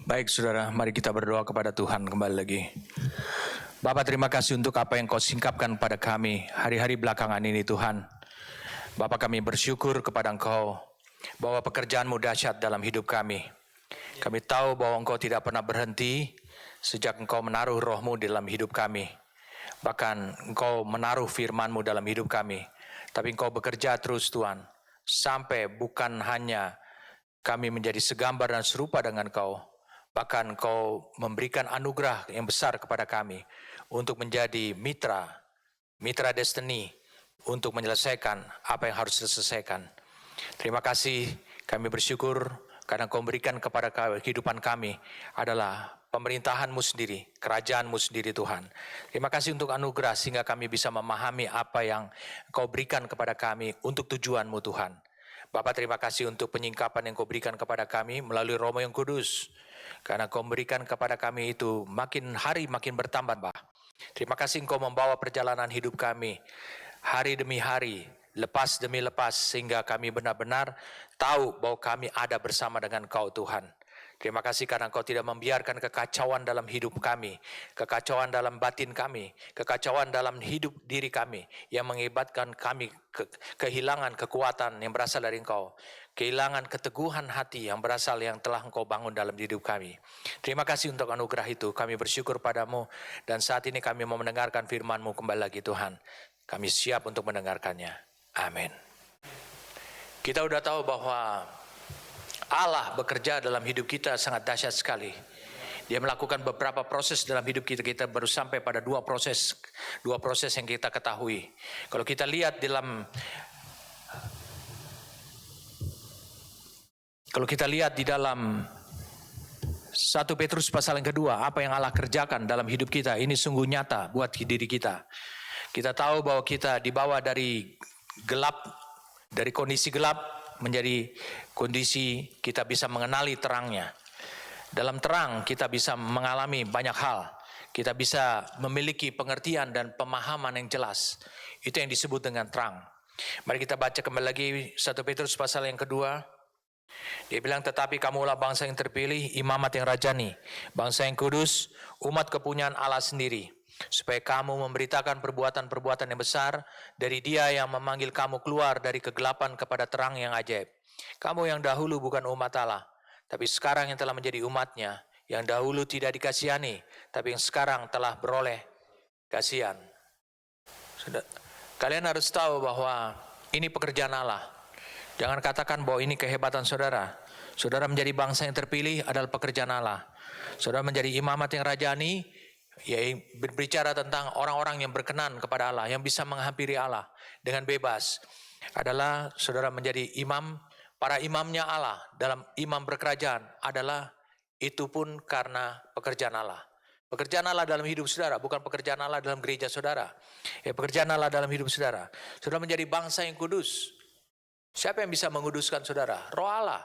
Baik saudara, mari kita berdoa kepada Tuhan kembali lagi. Bapa, terima kasih untuk apa yang kau singkapkan pada kami hari-hari belakangan ini Tuhan. Bapa, kami bersyukur kepada Engkau bahwa pekerjaan-Mu dahsyat dalam hidup kami. Kami tahu bahwa Engkau tidak pernah berhenti sejak Engkau menaruh roh-Mu dalam hidup kami. Bahkan Engkau menaruh firman-Mu dalam hidup kami. Tapi Engkau bekerja terus Tuhan, sampai bukan hanya kami menjadi segambar dan serupa dengan Engkau, bahkan Engkau memberikan anugerah yang besar kepada kami untuk menjadi mitra destiny untuk menyelesaikan apa yang harus diselesaikan. Terima kasih, kami bersyukur karena Engkau memberikan kepada kehidupan kami adalah pemerintahan-Mu sendiri, kerajaan-Mu sendiri Tuhan. Terima kasih untuk anugerah sehingga kami bisa memahami apa yang Engkau berikan kepada kami untuk tujuan-Mu Tuhan. Bapa, terima kasih untuk penyingkapan yang Kau berikan kepada kami melalui Roh yang Kudus. Karena Kau berikan kepada kami itu makin hari makin bertambah, Pak. Terima kasih Engkau membawa perjalanan hidup kami hari demi hari, lepas demi lepas, sehingga kami benar-benar tahu bahwa kami ada bersama dengan Kau Tuhan. Terima kasih karena Engkau tidak membiarkan kekacauan dalam hidup kami, kekacauan dalam batin kami, kekacauan dalam hidup diri kami yang mengakibatkan kami kehilangan kekuatan yang berasal dari Engkau, kehilangan keteguhan hati yang berasal yang telah Engkau bangun dalam hidup kami. Terima kasih untuk anugerah itu, kami bersyukur padamu, dan saat ini kami mau mendengarkan firman-Mu kembali lagi Tuhan. Kami siap untuk mendengarkannya. Amin. Kita udah tahu bahwa Allah bekerja dalam hidup kita sangat dahsyat sekali. Dia melakukan beberapa proses dalam hidup kita. Kita baru sampai pada dua proses yang kita ketahui. Kalau kita lihat di dalam 1 Petrus pasal yang kedua, apa yang Allah kerjakan dalam hidup kita, ini sungguh nyata buat diri kita. Kita tahu bahwa kita dibawa dari gelap, dari kondisi gelap menjadi kondisi kita bisa mengenali terangnya. Dalam terang kita bisa mengalami banyak hal. Kita bisa memiliki pengertian dan pemahaman yang jelas. Itu yang disebut dengan terang. Mari kita baca kembali lagi 1 Petrus pasal yang kedua. Dia bilang, tetapi kamulah bangsa yang terpilih, imamat yang rajani, bangsa yang kudus, umat kepunyaan Allah sendiri, supaya kamu memberitakan perbuatan-perbuatan yang besar dari Dia yang memanggil kamu keluar dari kegelapan kepada terang yang ajaib. Kamu yang dahulu bukan umat Allah, tapi sekarang yang telah menjadi umatnya, yang dahulu tidak dikasihani, tapi yang sekarang telah beroleh kasihan. Kalian harus tahu bahwa ini pekerjaan Allah. Jangan katakan bahwa ini kehebatan saudara. Saudara menjadi bangsa yang terpilih adalah pekerjaan Allah. Saudara menjadi imamat yang rajani, ya, berbicara tentang orang-orang yang berkenan kepada Allah, yang bisa menghampiri Allah dengan bebas. Adalah saudara menjadi imam, para imamnya Allah dalam imam berkerajaan adalah itu pun karena pekerjaan Allah. Pekerjaan Allah dalam hidup saudara, bukan pekerjaan Allah dalam gereja saudara. Ya, pekerjaan Allah dalam hidup saudara. Saudara menjadi bangsa yang kudus. Siapa yang bisa menguduskan saudara? Roh Allah.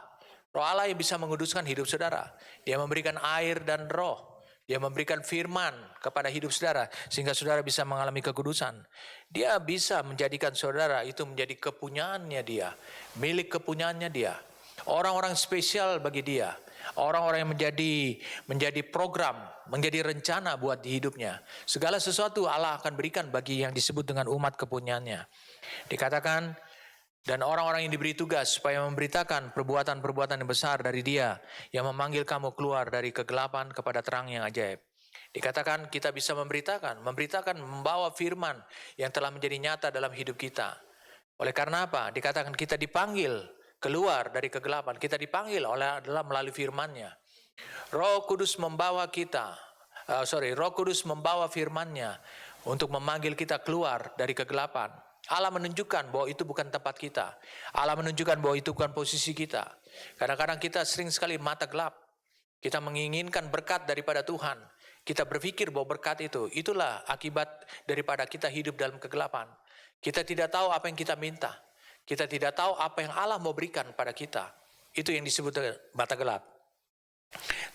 Roh Allah yang bisa menguduskan hidup saudara. Dia memberikan air dan roh. Dia memberikan firman kepada hidup saudara sehingga saudara bisa mengalami kekudusan. Dia bisa menjadikan saudara itu menjadi kepunyaannya Dia, milik kepunyaannya Dia. Orang-orang spesial bagi Dia. Orang-orang yang menjadi program, menjadi rencana buat di hidupnya. Segala sesuatu Allah akan berikan bagi yang disebut dengan umat kepunyaannya. Dikatakan, dan orang-orang yang diberi tugas supaya memberitakan perbuatan-perbuatan yang besar dari Dia yang memanggil kamu keluar dari kegelapan kepada terang yang ajaib. Dikatakan kita bisa memberitakan, membawa firman yang telah menjadi nyata dalam hidup kita. Oleh karena apa? Dikatakan kita dipanggil keluar dari kegelapan. Kita dipanggil adalah melalui firman-Nya. Roh Kudus membawa firman-Nya untuk memanggil kita keluar dari kegelapan. Allah menunjukkan bahwa itu bukan tempat kita. Allah menunjukkan bahwa itu bukan posisi kita. Kadang-kadang kita sering sekali mata gelap. Kita menginginkan berkat daripada Tuhan. Kita berpikir bahwa berkat itulah akibat daripada kita hidup dalam kegelapan. Kita tidak tahu apa yang kita minta. Kita tidak tahu apa yang Allah mau berikan pada kita. Itu yang disebut mata gelap.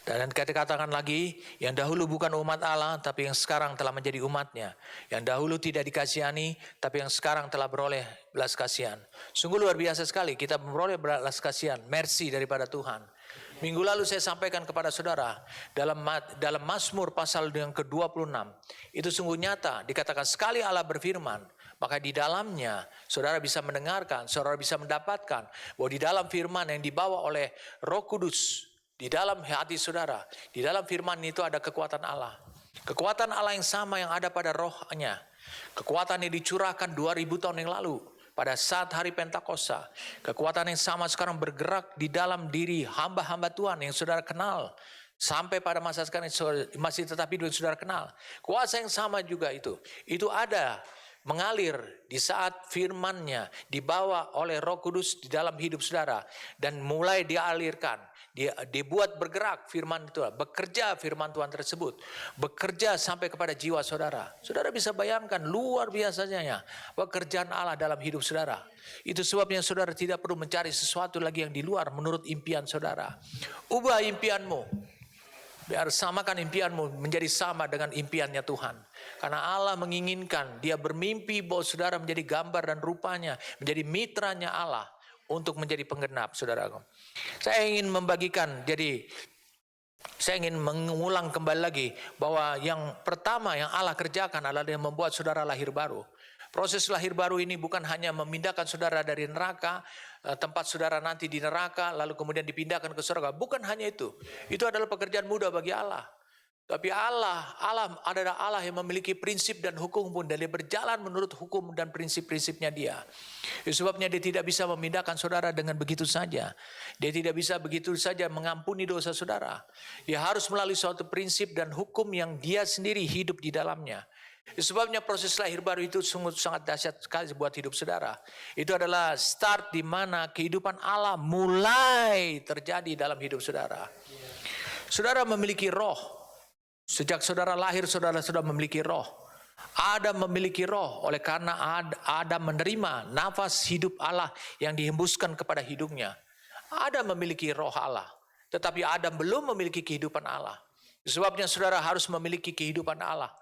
Dan katakan lagi, yang dahulu bukan umat Allah, tapi yang sekarang telah menjadi umatnya. Yang dahulu tidak dikasihani, tapi yang sekarang telah beroleh belas kasihan. Sungguh luar biasa sekali, kita memperoleh belas kasihan, mercy daripada Tuhan. Minggu lalu saya sampaikan kepada saudara, dalam Mazmur pasal yang ke-26, itu sungguh nyata, dikatakan sekali Allah berfirman, maka di dalamnya saudara bisa mendengarkan, saudara bisa mendapatkan, bahwa di dalam firman yang dibawa oleh Roh Kudus, di dalam hati saudara, di dalam firman itu ada kekuatan Allah. Kekuatan Allah yang sama yang ada pada rohnya. Kekuatan yang dicurahkan 2000 tahun yang lalu. Pada saat hari Pentakosta, kekuatan yang sama sekarang bergerak di dalam diri hamba-hamba Tuhan yang saudara kenal. Sampai pada masa sekarang masih tetap hidup yang saudara kenal. Kuasa yang sama juga itu ada mengalir di saat firman-Nya dibawa oleh Roh Kudus di dalam hidup saudara. Dan mulai dialirkan. Dibuat bergerak firman itu, bekerja firman Tuhan tersebut, bekerja sampai kepada jiwa saudara. Saudara bisa bayangkan luar biasanya pekerjaan Allah dalam hidup saudara. Itu sebabnya saudara tidak perlu mencari sesuatu lagi yang di luar menurut impian saudara. Ubah impianmu, biar samakan impianmu menjadi sama dengan impiannya Tuhan. Karena Allah menginginkan, Dia bermimpi bahwa saudara menjadi gambar dan rupanya, menjadi mitranya Allah untuk menjadi penggenap, saudaraku. Saya ingin membagikan, saya ingin mengulang kembali lagi bahwa yang pertama yang Allah kerjakan adalah yang membuat saudara lahir baru. Proses lahir baru ini bukan hanya memindahkan saudara dari neraka, tempat saudara nanti di neraka, lalu kemudian dipindahkan ke surga. Bukan hanya itu. Itu adalah pekerjaan mudah bagi Allah. Tapi Allah adalah Allah yang memiliki prinsip dan hukum pun, dan Dia berjalan menurut hukum dan prinsip-prinsipnya Dia. Sebabnya Dia tidak bisa memindahkan saudara dengan begitu saja. Dia tidak bisa begitu saja mengampuni dosa saudara. Dia harus melalui suatu prinsip dan hukum yang Dia sendiri hidup di dalamnya. Sebabnya proses lahir baru itu sungguh sangat dahsyat sekali buat hidup saudara. Itu adalah start di mana kehidupan Allah mulai terjadi dalam hidup saudara. Saudara memiliki roh. Sejak saudara lahir, saudara sudah memiliki roh. Adam memiliki roh, oleh karena Adam menerima nafas hidup Allah yang dihembuskan kepada hidungnya. Adam memiliki roh Allah, tetapi Adam belum memiliki kehidupan Allah. Sebabnya saudara harus memiliki kehidupan Allah.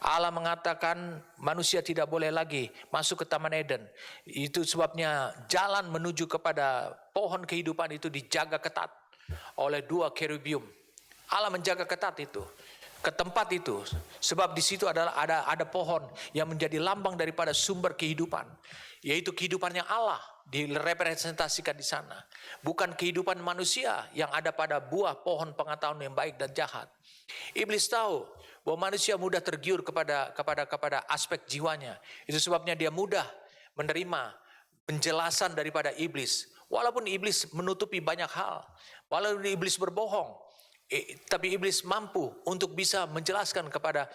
Allah mengatakan manusia tidak boleh lagi masuk ke Taman Eden. Itu sebabnya jalan menuju kepada pohon kehidupan itu dijaga ketat oleh 2 kerubium. Allah menjaga ketat itu, ke tempat itu, sebab di situ ada pohon yang menjadi lambang daripada sumber kehidupan, yaitu kehidupannya Allah direpresentasikan di sana, bukan kehidupan manusia yang ada pada buah pohon pengetahuan yang baik dan jahat. Iblis tahu bahwa manusia mudah tergiur kepada aspek jiwanya. Itu sebabnya dia mudah menerima penjelasan daripada iblis. Walaupun iblis menutupi banyak hal, walaupun iblis berbohong, tapi iblis mampu untuk bisa menjelaskan kepada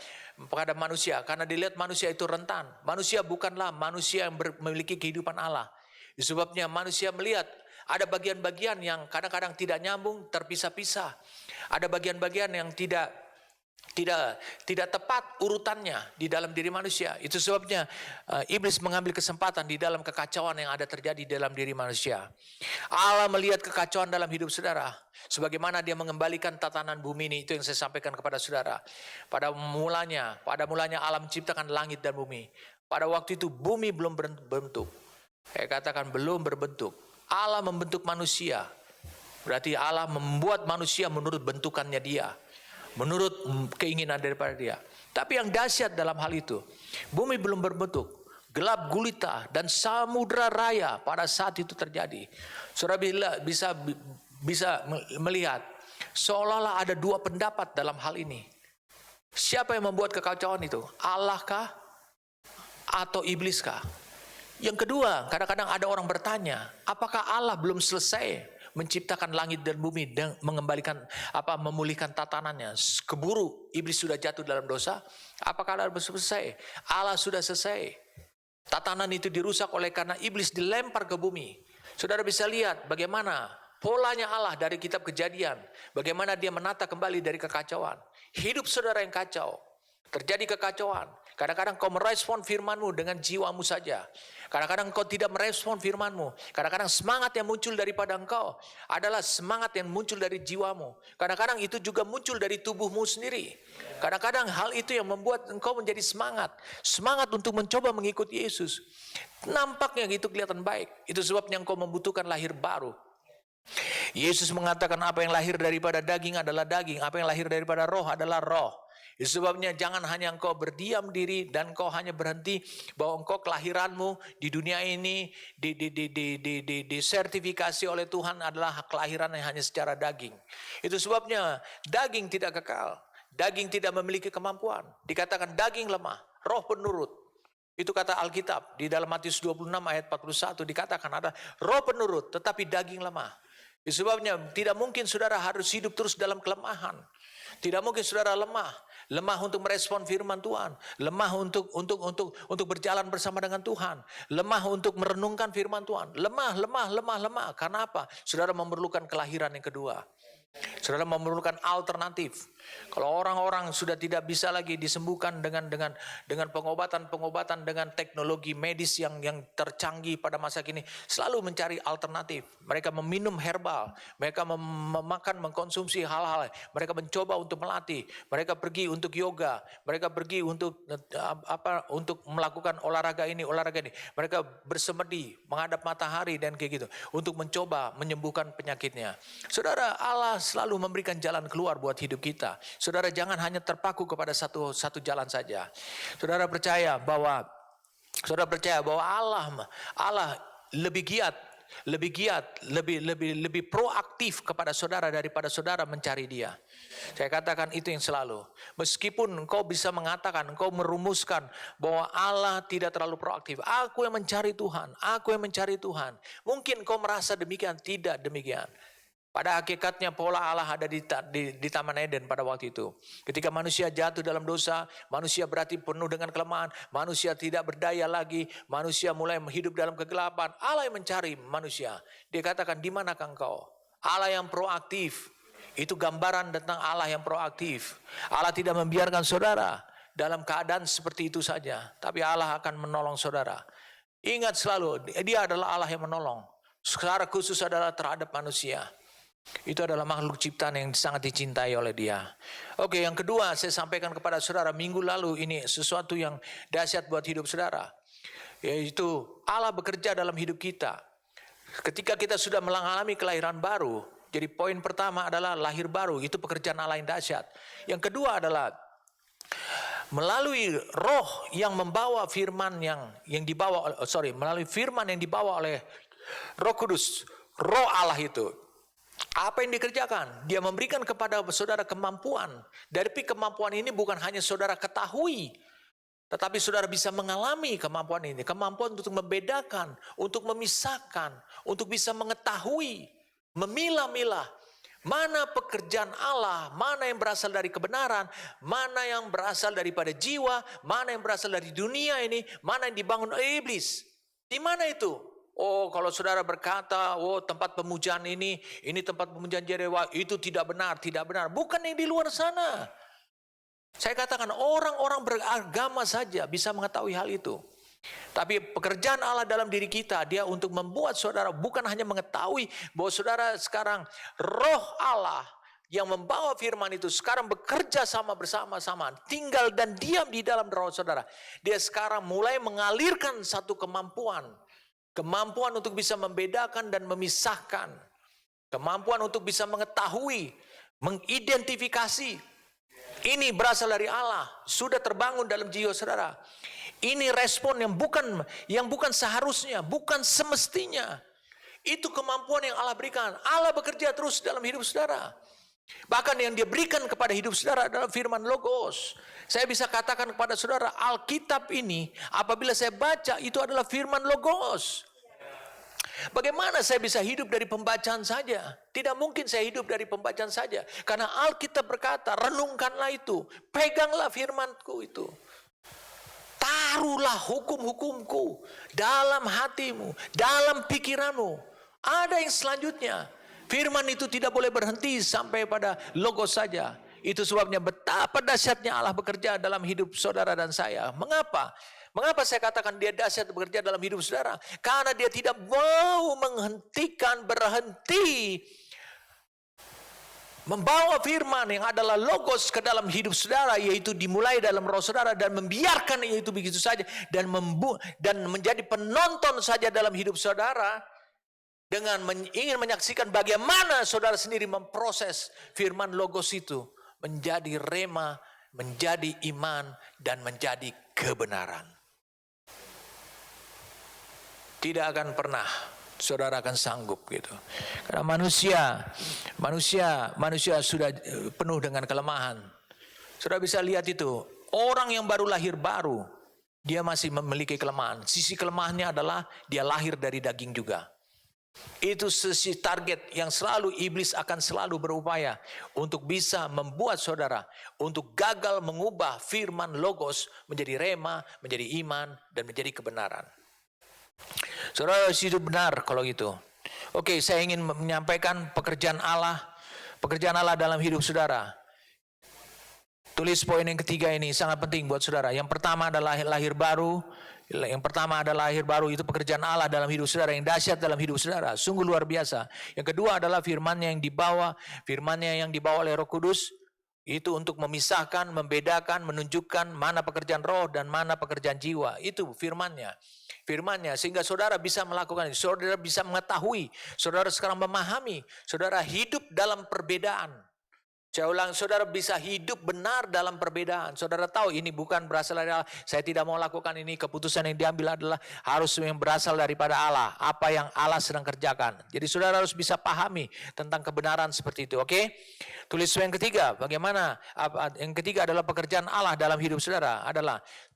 manusia, karena dilihat manusia itu rentan. Manusia bukanlah manusia yang memiliki kehidupan Allah. Sebabnya manusia melihat ada bagian-bagian yang kadang-kadang tidak nyambung, terpisah-pisah. Ada bagian-bagian yang tidak tepat urutannya di dalam diri manusia. Itu sebabnya iblis mengambil kesempatan di dalam kekacauan yang ada terjadi dalam diri manusia. Allah melihat kekacauan dalam hidup saudara, sebagaimana Dia mengembalikan tatanan bumi ini. Itu yang saya sampaikan kepada saudara. Pada mulanya Allah menciptakan langit dan bumi. Pada waktu itu bumi belum berbentuk. Saya katakan belum berbentuk. Allah membentuk manusia. Berarti Allah membuat manusia menurut bentukannya Dia, menurut keinginan daripada Dia. Tapi yang dahsyat dalam hal itu, bumi belum berbentuk, gelap gulita dan samudra raya pada saat itu terjadi. Saudara bisa melihat seolah-olah ada 2 pendapat dalam hal ini. Siapa yang membuat kekacauan itu? Allah kah atau iblis kah? Yang kedua, kadang-kadang ada orang bertanya, apakah Allah belum selesai menciptakan langit dan bumi dan memulihkan tatanannya? Keburu iblis sudah jatuh dalam dosa. Apakah Allah belum selesai? Allah sudah selesai. Tatanan itu dirusak oleh karena iblis dilempar ke bumi. Saudara bisa lihat bagaimana polanya Allah dari kitab Kejadian, bagaimana Dia menata kembali dari kekacauan. Hidup saudara yang kacau, terjadi kekacauan. Kadang-kadang kau merespon firman-Mu dengan jiwamu saja. Kadang-kadang kau tidak merespon firman-Mu. Kadang-kadang semangat yang muncul daripada engkau adalah semangat yang muncul dari jiwamu. Kadang-kadang itu juga muncul dari tubuhmu sendiri. Kadang-kadang hal itu yang membuat engkau menjadi semangat. Semangat untuk mencoba mengikuti Yesus. Nampaknya itu kelihatan baik. Itu sebabnya engkau membutuhkan lahir baru. Yesus mengatakan apa yang lahir daripada daging adalah daging, apa yang lahir daripada roh adalah roh. Itu sebabnya jangan hanya engkau berdiam diri dan engkau hanya berhenti bahwa engkau kelahiranmu di dunia ini disertifikasi oleh Tuhan adalah kelahiran yang hanya secara daging. Itu sebabnya daging tidak kekal, daging tidak memiliki kemampuan. Dikatakan daging lemah, roh penurut. Itu kata Alkitab di dalam Matius 26 ayat 41 dikatakan ada roh penurut tetapi daging lemah. Itu sebabnya tidak mungkin saudara harus hidup terus dalam kelemahan. Tidak mungkin saudara lemah untuk merespon firman Tuhan, lemah untuk berjalan bersama dengan Tuhan, lemah untuk merenungkan firman Tuhan, lemah. Karena apa? Saudara memerlukan kelahiran yang kedua. Saudara memerlukan alternatif. Kalau orang-orang sudah tidak bisa lagi disembuhkan dengan pengobatan dengan teknologi medis yang tercanggih pada masa kini, selalu mencari alternatif. Mereka meminum herbal, mereka mengkonsumsi hal-hal, mereka mencoba untuk melatih, mereka pergi untuk yoga, mereka pergi untuk melakukan olahraga ini. Mereka bersemedi menghadap matahari dan kayak gitu untuk mencoba menyembuhkan penyakitnya. Saudara, Allah selalu memberikan jalan keluar buat hidup kita. Saudara jangan hanya terpaku kepada satu jalan saja. Saudara percaya bahwa Allah lebih giat, lebih proaktif kepada saudara daripada saudara mencari Dia. Saya katakan itu yang selalu. Meskipun engkau bisa mengatakan, engkau merumuskan bahwa Allah tidak terlalu proaktif. Aku yang mencari Tuhan. Mungkin engkau merasa demikian, tidak demikian. Pada hakikatnya pola Allah ada di Taman Eden pada waktu itu. Ketika manusia jatuh dalam dosa, manusia berarti penuh dengan kelemahan, manusia tidak berdaya lagi, manusia mulai hidup dalam kegelapan. Allah yang mencari manusia. Dia katakan, di manakah engkau? Allah yang proaktif. Itu gambaran tentang Allah yang proaktif. Allah tidak membiarkan saudara dalam keadaan seperti itu saja, tapi Allah akan menolong saudara. Ingat selalu, Dia adalah Allah yang menolong. Secara khusus adalah terhadap manusia. Itu adalah makhluk ciptaan yang sangat dicintai oleh Dia. Oke, yang kedua saya sampaikan kepada saudara minggu lalu, ini sesuatu yang dahsyat buat hidup saudara, yaitu Allah bekerja dalam hidup kita. Ketika kita sudah mengalami kelahiran baru, jadi poin pertama adalah lahir baru, itu pekerjaan Allah yang dahsyat. Yang kedua adalah melalui roh yang membawa firman melalui firman yang dibawa oleh Roh Kudus, roh Allah itu. Apa yang dikerjakan? Dia memberikan kepada saudara kemampuan. Dari kemampuan ini bukan hanya saudara ketahui, tetapi saudara bisa mengalami kemampuan ini. Kemampuan untuk membedakan, untuk memisahkan, untuk bisa mengetahui, memilah-milah. Mana pekerjaan Allah, mana yang berasal dari kebenaran, mana yang berasal daripada jiwa, mana yang berasal dari dunia ini, mana yang dibangun oleh iblis. Di mana itu? Oh, kalau saudara berkata, oh tempat pemujaan ini tempat pemujaan dewa, itu tidak benar. Bukan yang di luar sana. Saya katakan orang-orang beragama saja bisa mengetahui hal itu. Tapi pekerjaan Allah dalam diri kita, Dia untuk membuat saudara bukan hanya mengetahui bahwa saudara sekarang roh Allah yang membawa firman itu sekarang bekerja bersama-sama, tinggal dan diam di dalam roh saudara. Dia sekarang mulai mengalirkan satu kemampuan untuk bisa membedakan dan memisahkan. Kemampuan untuk bisa mengetahui, mengidentifikasi. Ini berasal dari Allah, sudah terbangun dalam jiwa saudara. Ini respon yang bukan seharusnya, bukan semestinya. Itu kemampuan yang Allah berikan. Allah bekerja terus dalam hidup saudara. Bahkan yang Dia berikan kepada hidup saudara adalah firman Logos. Saya bisa katakan kepada saudara, Alkitab ini apabila saya baca itu adalah firman Logos. Bagaimana saya bisa hidup dari pembacaan saja? Tidak mungkin saya hidup dari pembacaan saja. Karena Alkitab berkata, renungkanlah itu, peganglah firmanku itu. Taruhlah hukum-hukumku dalam hatimu, dalam pikiranmu. Ada yang selanjutnya. Firman itu tidak boleh berhenti sampai pada Logos saja. Itu sebabnya betapa dahsyatnya Allah bekerja dalam hidup saudara dan saya. Mengapa? Mengapa saya katakan Dia dahsyat bekerja dalam hidup saudara? Karena Dia tidak mau berhenti membawa firman yang adalah Logos ke dalam hidup saudara, yaitu dimulai dalam roh saudara dan membiarkan itu begitu saja dan menjadi penonton saja dalam hidup saudara. dengan ingin menyaksikan bagaimana saudara sendiri memproses firman logos itu menjadi rema, menjadi iman, dan menjadi kebenaran. Tidak akan pernah saudara akan sanggup gitu. Karena manusia sudah penuh dengan kelemahan. Saudara bisa lihat itu, orang yang baru lahir baru, dia masih memiliki kelemahan. Sisi kelemahannya adalah dia lahir dari daging juga. Itu sisi target yang selalu iblis akan selalu berupaya untuk bisa membuat saudara untuk gagal mengubah firman logos menjadi rema, menjadi iman, dan menjadi kebenaran. Saudara harus hidup benar kalau gitu. Oke, saya ingin menyampaikan pekerjaan Allah dalam hidup saudara. Tulis poin yang ketiga ini sangat penting buat saudara. Yang pertama adalah lahir baru. Itu pekerjaan Allah dalam hidup saudara yang dahsyat dalam hidup saudara, sungguh luar biasa. Yang kedua adalah firman-Nya yang dibawa oleh Roh Kudus, itu untuk memisahkan, membedakan, menunjukkan mana pekerjaan roh dan mana pekerjaan jiwa. Itu firman-Nya sehingga saudara bisa melakukan itu, saudara bisa mengetahui, saudara sekarang memahami, saudara hidup dalam perbedaan. Saya ulang, saudara bisa hidup benar dalam perbedaan. Saudara tahu ini bukan berasal dari Allah. Saya tidak mau lakukan ini. Keputusan yang diambil adalah harus yang berasal daripada Allah. Apa yang Allah sedang kerjakan. Jadi saudara harus bisa pahami tentang kebenaran seperti itu. Oke? Tulis yang ketiga. Bagaimana? Yang ketiga adalah pekerjaan Allah dalam hidup saudara.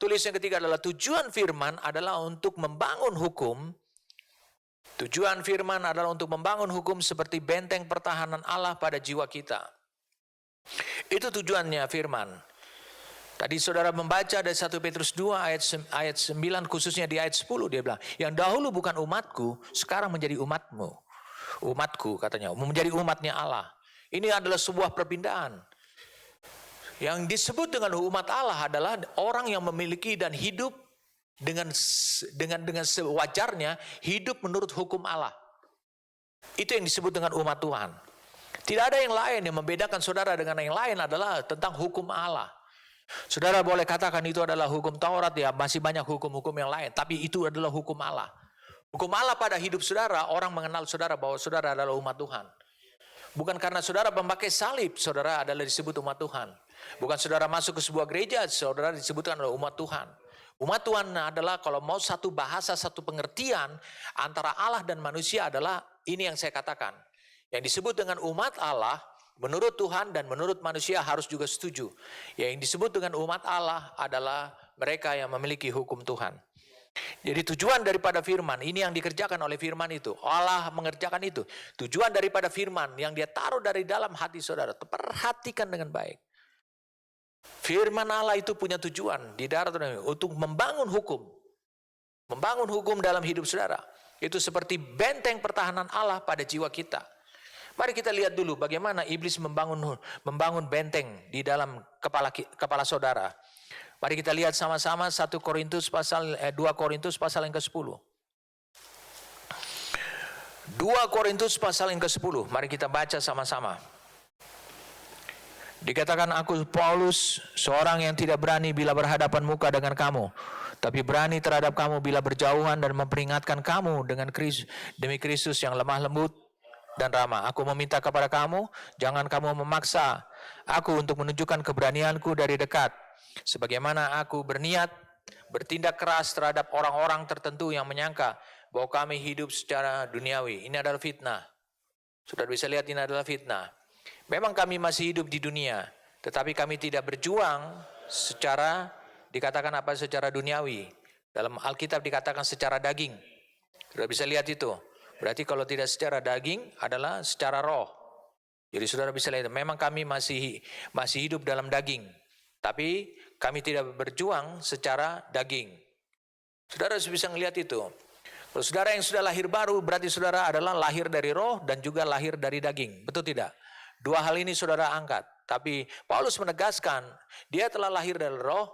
Tulis yang ketiga adalah tujuan firman adalah untuk membangun hukum. Tujuan firman adalah untuk membangun hukum seperti benteng pertahanan Allah pada jiwa kita. Itu tujuannya firman. Tadi saudara membaca dari 1 Petrus 2 ayat 9, khususnya di ayat 10 dia bilang, yang dahulu bukan umatku, sekarang menjadi umatmu. Umatku katanya, menjadi umatnya Allah. Ini adalah sebuah perpindahan. Yang disebut dengan umat Allah adalah orang yang memiliki dan hidup dengan sewajarnya, hidup menurut hukum Allah. Itu yang disebut dengan umat Tuhan. Tidak ada yang lain yang membedakan saudara dengan yang lain adalah tentang hukum Allah. Saudara boleh katakan itu adalah hukum Taurat, ya masih banyak hukum-hukum yang lain. Tapi itu adalah hukum Allah. Hukum Allah pada hidup saudara, orang mengenal saudara bahwa saudara adalah umat Tuhan. Bukan karena saudara memakai salib, saudara adalah disebut umat Tuhan. Bukan saudara masuk ke sebuah gereja, saudara disebutkan adalah umat Tuhan. Umat Tuhan adalah kalau mau satu bahasa, satu pengertian antara Allah dan manusia adalah ini yang saya katakan. Yang disebut dengan umat Allah, menurut Tuhan dan menurut manusia harus juga setuju. Yang disebut dengan umat Allah adalah mereka yang memiliki hukum Tuhan. Jadi tujuan daripada firman, ini yang dikerjakan oleh firman itu. Allah mengerjakan itu. Tujuan daripada firman yang dia taruh dari dalam hati saudara. Perhatikan dengan baik. Firman Allah itu punya tujuan di darat untuk membangun hukum. Membangun hukum dalam hidup saudara. Itu seperti benteng pertahanan Allah pada jiwa kita. Mari kita lihat dulu bagaimana iblis membangun benteng di dalam kepala saudara. Mari kita lihat sama-sama 2 Korintus pasal yang ke-10. 2 Korintus pasal yang ke-10. Mari kita baca sama-sama. Dikatakan, aku Paulus, seorang yang tidak berani bila berhadapan muka dengan kamu, tapi berani terhadap kamu bila berjauhan dan memperingatkan kamu demi Kristus yang lemah lembut dan ramah. Aku meminta kepada kamu, jangan kamu memaksa aku untuk menunjukkan keberanianku dari dekat. Sebagaimana aku berniat bertindak keras terhadap orang-orang tertentu yang menyangka bahwa kami hidup secara duniawi. Ini adalah fitnah. Saudara bisa lihat ini adalah fitnah. Memang kami masih hidup di dunia, tetapi kami tidak berjuang secara secara duniawi. Dalam Alkitab dikatakan secara daging. Saudara bisa lihat itu. Berarti kalau tidak secara daging adalah secara roh. Jadi saudara bisa lihat, memang kami masih hidup dalam daging. Tapi kami tidak berjuang secara daging. Saudara bisa melihat itu. Kalau saudara yang sudah lahir baru, berarti saudara adalah lahir dari roh dan juga lahir dari daging. Betul tidak? Dua hal ini saudara angkat. Tapi Paulus menegaskan, dia telah lahir dari roh,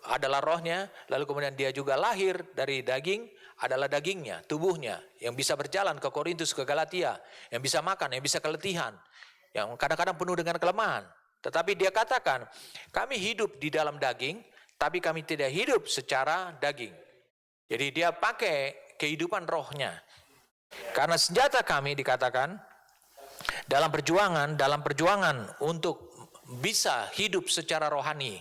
adalah rohnya, lalu kemudian dia juga lahir dari daging, adalah dagingnya, tubuhnya, yang bisa berjalan ke Korintus, ke Galatia, yang bisa makan, yang bisa keletihan, yang kadang-kadang penuh dengan kelemahan. Tetapi dia katakan, kami hidup di dalam daging, tapi kami tidak hidup secara daging. Jadi dia pakai kehidupan rohnya. Karena senjata kami dikatakan dalam perjuangan untuk bisa hidup secara rohani.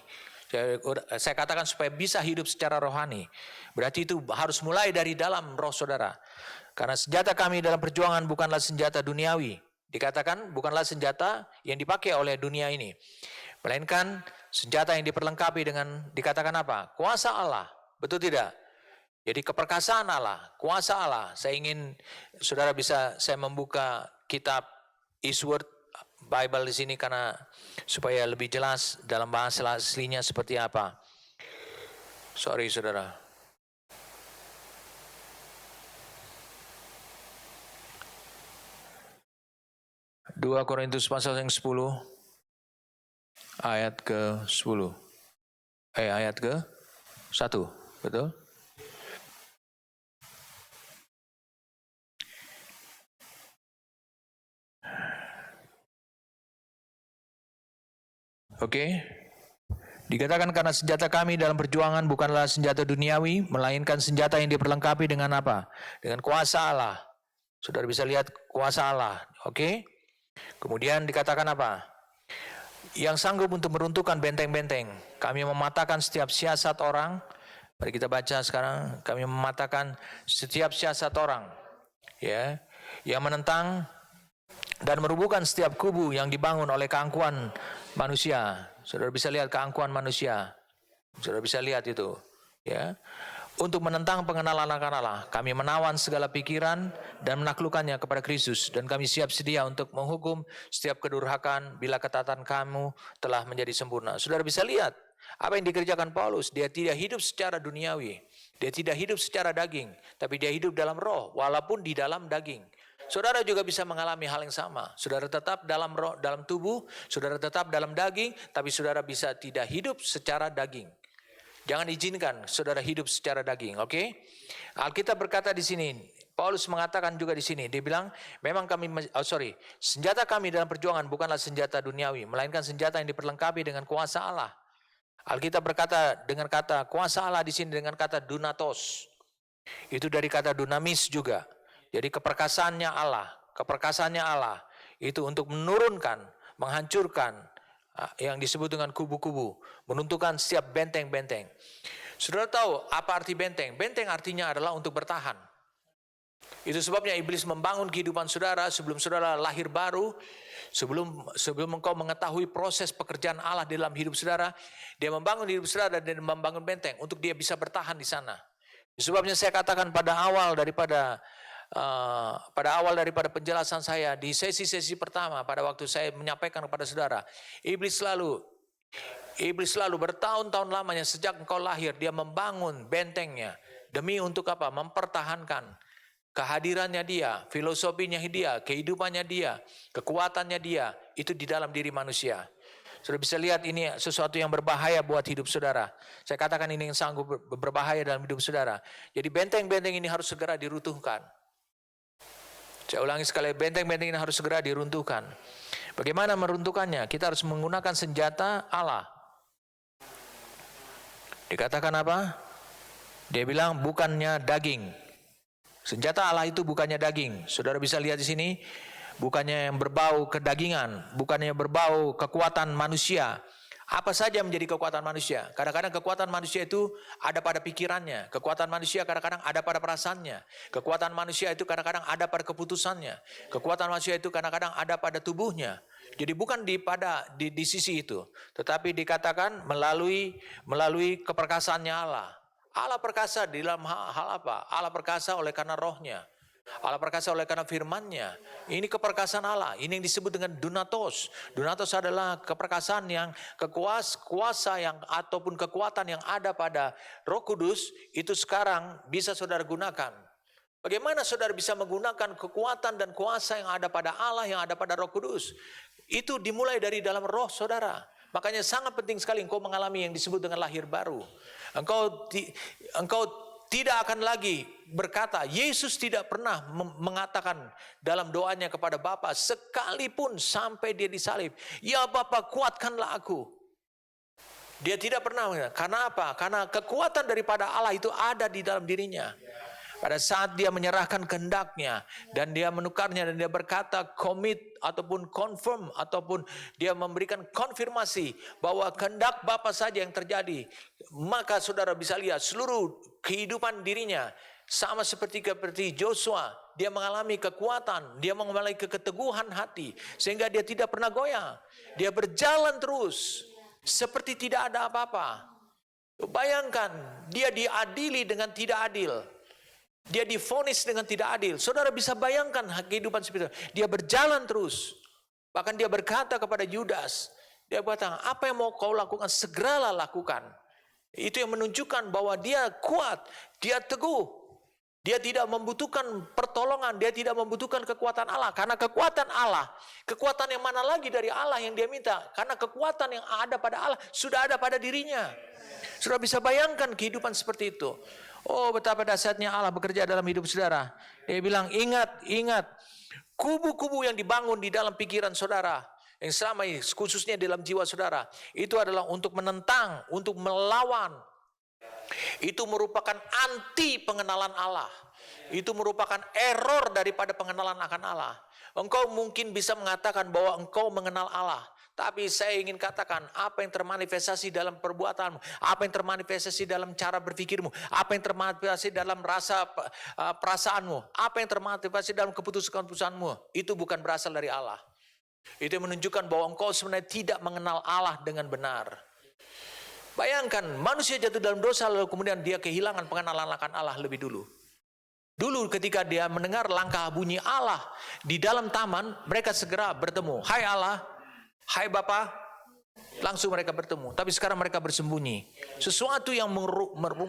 Saya katakan supaya bisa hidup secara rohani. Berarti itu harus mulai dari dalam roh saudara. Karena senjata kami dalam perjuangan bukanlah senjata duniawi. Dikatakan bukanlah senjata yang dipakai oleh dunia ini. Melainkan senjata yang diperlengkapi dengan dikatakan apa? Kuasa Allah. Betul tidak? Jadi keperkasaan Allah, kuasa Allah. Saya ingin saudara bisa saya membuka kitab Eastword Bible di sini karena supaya lebih jelas dalam bahasa aslinya seperti apa. Sorry saudara. Dua Korintus pasal yang 10 ayat ke-10. Ayat ke-1, betul? Oke. Dikatakan karena senjata kami dalam perjuangan bukanlah senjata duniawi, melainkan senjata yang diperlengkapi dengan apa? Dengan kuasa Allah. Saudara bisa lihat kuasa Allah, oke? Kemudian dikatakan apa? Yang sanggup untuk meruntuhkan benteng-benteng. Kami mematahkan setiap siasat orang. Mari kita baca sekarang. Kami mematahkan setiap siasat orang, ya, yang menentang dan merubuhkan setiap kubu yang dibangun oleh keangkuhan manusia. Saudara bisa lihat keangkuhan manusia. Saudara bisa lihat itu, ya. Untuk menentang pengenalan akan Allah, kami menawan segala pikiran dan menaklukkannya kepada Kristus, dan kami siap sedia untuk menghukum setiap kedurhakaan bila ketaatan kamu telah menjadi sempurna. Saudara bisa lihat apa yang dikerjakan Paulus. Dia tidak hidup secara duniawi, dia tidak hidup secara daging, tapi dia hidup dalam roh walaupun di dalam daging. Saudara juga bisa mengalami hal yang sama. Saudara tetap dalam roh, dalam tubuh, saudara tetap dalam daging, tapi saudara bisa tidak hidup secara daging. Jangan izinkan saudara hidup secara daging, oke? Alkitab berkata di sini, Paulus mengatakan juga di sini, dia bilang, memang kami, senjata kami dalam perjuangan bukanlah senjata duniawi, melainkan senjata yang diperlengkapi dengan kuasa Allah. Alkitab berkata dengan kata kuasa Allah di sini dengan kata dunatos. Itu dari kata dunamis juga. Jadi keperkasaannya Allah itu untuk menurunkan, menghancurkan yang disebut dengan kubu-kubu, menuntukkan setiap benteng-benteng. Saudara tahu apa arti benteng? Benteng artinya adalah untuk bertahan. Itu sebabnya iblis membangun kehidupan saudara sebelum saudara lahir baru, sebelum engkau mengetahui proses pekerjaan Allah dalam hidup saudara, dia membangun hidup saudara dan membangun benteng untuk dia bisa bertahan di sana. Sebabnya saya katakan pada awal daripada penjelasan saya di sesi-sesi pertama pada waktu saya menyampaikan kepada saudara, iblis selalu bertahun-tahun lamanya sejak engkau lahir dia membangun bentengnya demi untuk apa? Mempertahankan kehadirannya dia, filosofinya dia, kehidupannya dia, kekuatannya dia itu di dalam diri manusia. Saudara bisa lihat ini sesuatu yang berbahaya buat hidup saudara. Saya katakan ini yang sanggup berbahaya dalam hidup saudara. Jadi benteng-benteng ini harus segera diruntuhkan. Saya ulangi sekali, benteng-benteng ini harus segera diruntuhkan. Bagaimana meruntuhkannya? Kita harus menggunakan senjata Allah. Dikatakan apa? Dia bilang bukannya daging. Senjata Allah itu bukannya daging. Saudara bisa lihat di sini, bukannya yang berbau kedagingan, bukannya berbau kekuatan manusia. Apa saja menjadi kekuatan manusia? Kadang-kadang kekuatan manusia itu ada pada pikirannya. Kekuatan manusia kadang-kadang ada pada perasaannya. Kekuatan manusia itu kadang-kadang ada pada keputusannya. Kekuatan manusia itu kadang-kadang ada pada tubuhnya. Jadi bukan di sisi itu, tetapi dikatakan melalui keperkasaannya Allah. Allah perkasa di dalam hal apa? Allah perkasa oleh karena rohnya. Allah perkasa oleh karena firman-Nya. Ini keperkasaan Allah. Ini yang disebut dengan dunatos. Dunatos adalah keperkasaan yang kuasa yang ataupun kekuatan yang ada pada Roh Kudus itu sekarang bisa saudara gunakan. Bagaimana saudara bisa menggunakan kekuatan dan kuasa yang ada pada Allah, yang ada pada Roh Kudus? Itu dimulai dari dalam roh saudara. Makanya sangat penting sekali engkau mengalami yang disebut dengan lahir baru. Engkau tidak akan lagi berkata, Yesus tidak pernah mengatakan dalam doanya kepada Bapa sekalipun sampai dia disalib, ya Bapa kuatkanlah aku. Dia tidak pernah. Karena apa? Karena kekuatan daripada Allah itu ada di dalam dirinya. Pada saat dia menyerahkan kehendaknya dan dia menukarnya dan dia berkata commit ataupun confirm ataupun dia memberikan konfirmasi bahwa kehendak Bapa saja yang terjadi, maka saudara bisa lihat seluruh kehidupan dirinya sama seperti Joshua, dia mengalami kekuatan, dia mengalami keteguhan hati sehingga dia tidak pernah goyah. Dia berjalan terus seperti tidak ada apa-apa. Bayangkan, dia diadili dengan tidak adil. Dia divonis dengan tidak adil. Saudara bisa bayangkan kehidupan seperti itu. Dia berjalan terus. Bahkan dia berkata kepada Yudas, dia berkata, apa yang mau kau lakukan, segeralah lakukan. Itu yang menunjukkan bahwa dia kuat, dia teguh. Dia tidak membutuhkan pertolongan, dia tidak membutuhkan kekuatan Allah. Karena kekuatan Allah, kekuatan yang mana lagi dari Allah yang dia minta. Karena kekuatan yang ada pada Allah, sudah ada pada dirinya. Saudara bisa bayangkan kehidupan seperti itu. Oh, betapa dahsyatnya Allah bekerja dalam hidup saudara. Dia bilang, ingat, kubu-kubu yang dibangun di dalam pikiran saudara, yang selama ini, khususnya dalam jiwa saudara, itu adalah untuk menentang, untuk melawan. Itu merupakan anti pengenalan Allah. Itu merupakan error daripada pengenalan akan Allah. Engkau mungkin bisa mengatakan bahwa engkau mengenal Allah. Tapi saya ingin katakan, apa yang termanifestasi dalam perbuatanmu, apa yang termanifestasi dalam cara berpikirmu, apa yang termanifestasi dalam rasa perasaanmu, apa yang termanifestasi dalam keputusan-keputusanmu, itu bukan berasal dari Allah. Itu menunjukkan bahwa engkau sebenarnya tidak mengenal Allah dengan benar. Bayangkan, manusia jatuh dalam dosa lalu kemudian dia kehilangan pengenalan akan Allah lebih dulu. Dulu ketika dia mendengar langkah bunyi Allah di dalam taman, mereka segera bertemu. Hai Allah, hai Bapa, langsung mereka bertemu. Tapi sekarang mereka bersembunyi. Sesuatu yang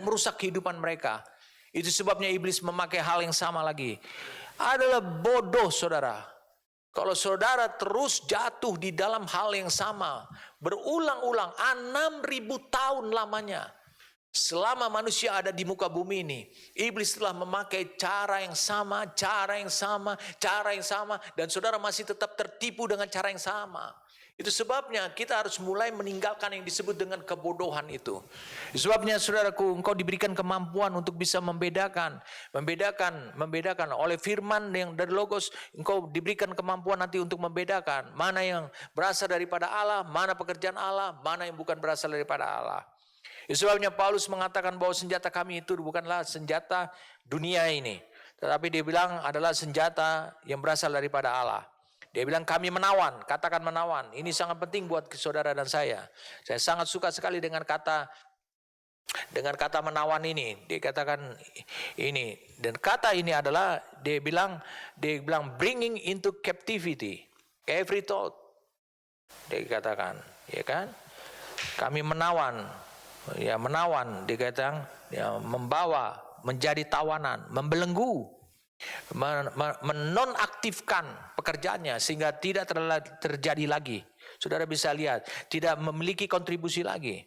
merusak kehidupan mereka. Itu sebabnya iblis memakai hal yang sama lagi. Adalah bodoh saudara. Kalau saudara terus jatuh di dalam hal yang sama, berulang-ulang 6.000 tahun lamanya. Selama manusia ada di muka bumi ini, iblis telah memakai cara yang sama, dan saudara masih tetap tertipu dengan cara yang sama. Itu sebabnya kita harus mulai meninggalkan yang disebut dengan kebodohan itu. Sebabnya saudaraku, engkau diberikan kemampuan untuk bisa membedakan oleh firman yang dari Logos. Engkau diberikan kemampuan nanti untuk membedakan mana yang berasal daripada Allah, mana pekerjaan Allah, mana yang bukan berasal daripada Allah. Sebabnya Paulus mengatakan bahwa senjata kami itu bukanlah senjata dunia ini, tetapi dia bilang adalah senjata yang berasal daripada Allah. Dia bilang kami menawan, katakan menawan. Ini sangat penting buat saudara dan saya. Saya sangat suka sekali dengan kata menawan ini. Dia katakan ini, dan kata ini adalah dia bilang bringing into captivity every thought. Dia katakan, ya kan? Kami menawan, ya menawan. Dia katakan, ya, membawa menjadi tawanan, membelenggu, menonaktifkan pekerjaannya sehingga tidak terjadi lagi. Saudara bisa lihat, tidak memiliki kontribusi lagi.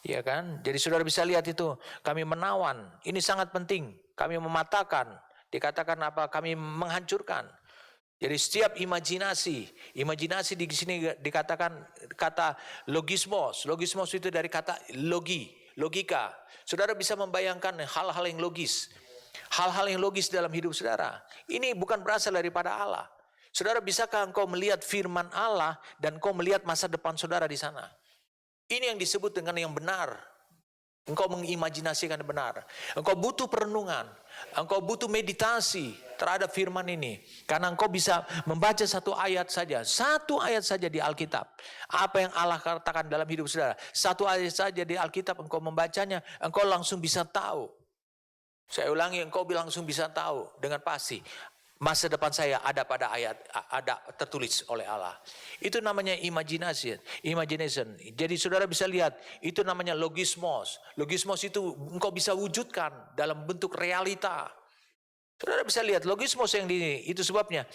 Ya kan? Jadi saudara bisa lihat itu, kami menawan. Ini sangat penting. Kami mematahkan, dikatakan apa? Kami menghancurkan. Jadi setiap imajinasi di sini dikatakan kata logismos. Logismos itu dari kata logika. Saudara bisa membayangkan hal-hal yang logis. Hal-hal yang logis dalam hidup saudara. Ini bukan berasal daripada Allah. Saudara, bisakah engkau melihat firman Allah dan engkau melihat masa depan saudara di sana? Ini yang disebut dengan yang benar. Engkau mengimajinasikan yang benar. Engkau butuh perenungan. Engkau butuh meditasi terhadap firman ini. Karena engkau bisa membaca satu ayat saja di Alkitab. Apa yang Allah katakan dalam hidup saudara. Satu ayat saja di Alkitab engkau membacanya, engkau langsung bisa tahu. Saya ulangi, engkau langsung bisa tahu dengan pasti. Masa depan saya ada pada ada tertulis oleh Allah. Itu namanya imagination. Jadi saudara bisa lihat, itu namanya logismos. Logismos itu engkau bisa wujudkan dalam bentuk realita. Saudara bisa lihat logismos yang ini. Itu sebabnya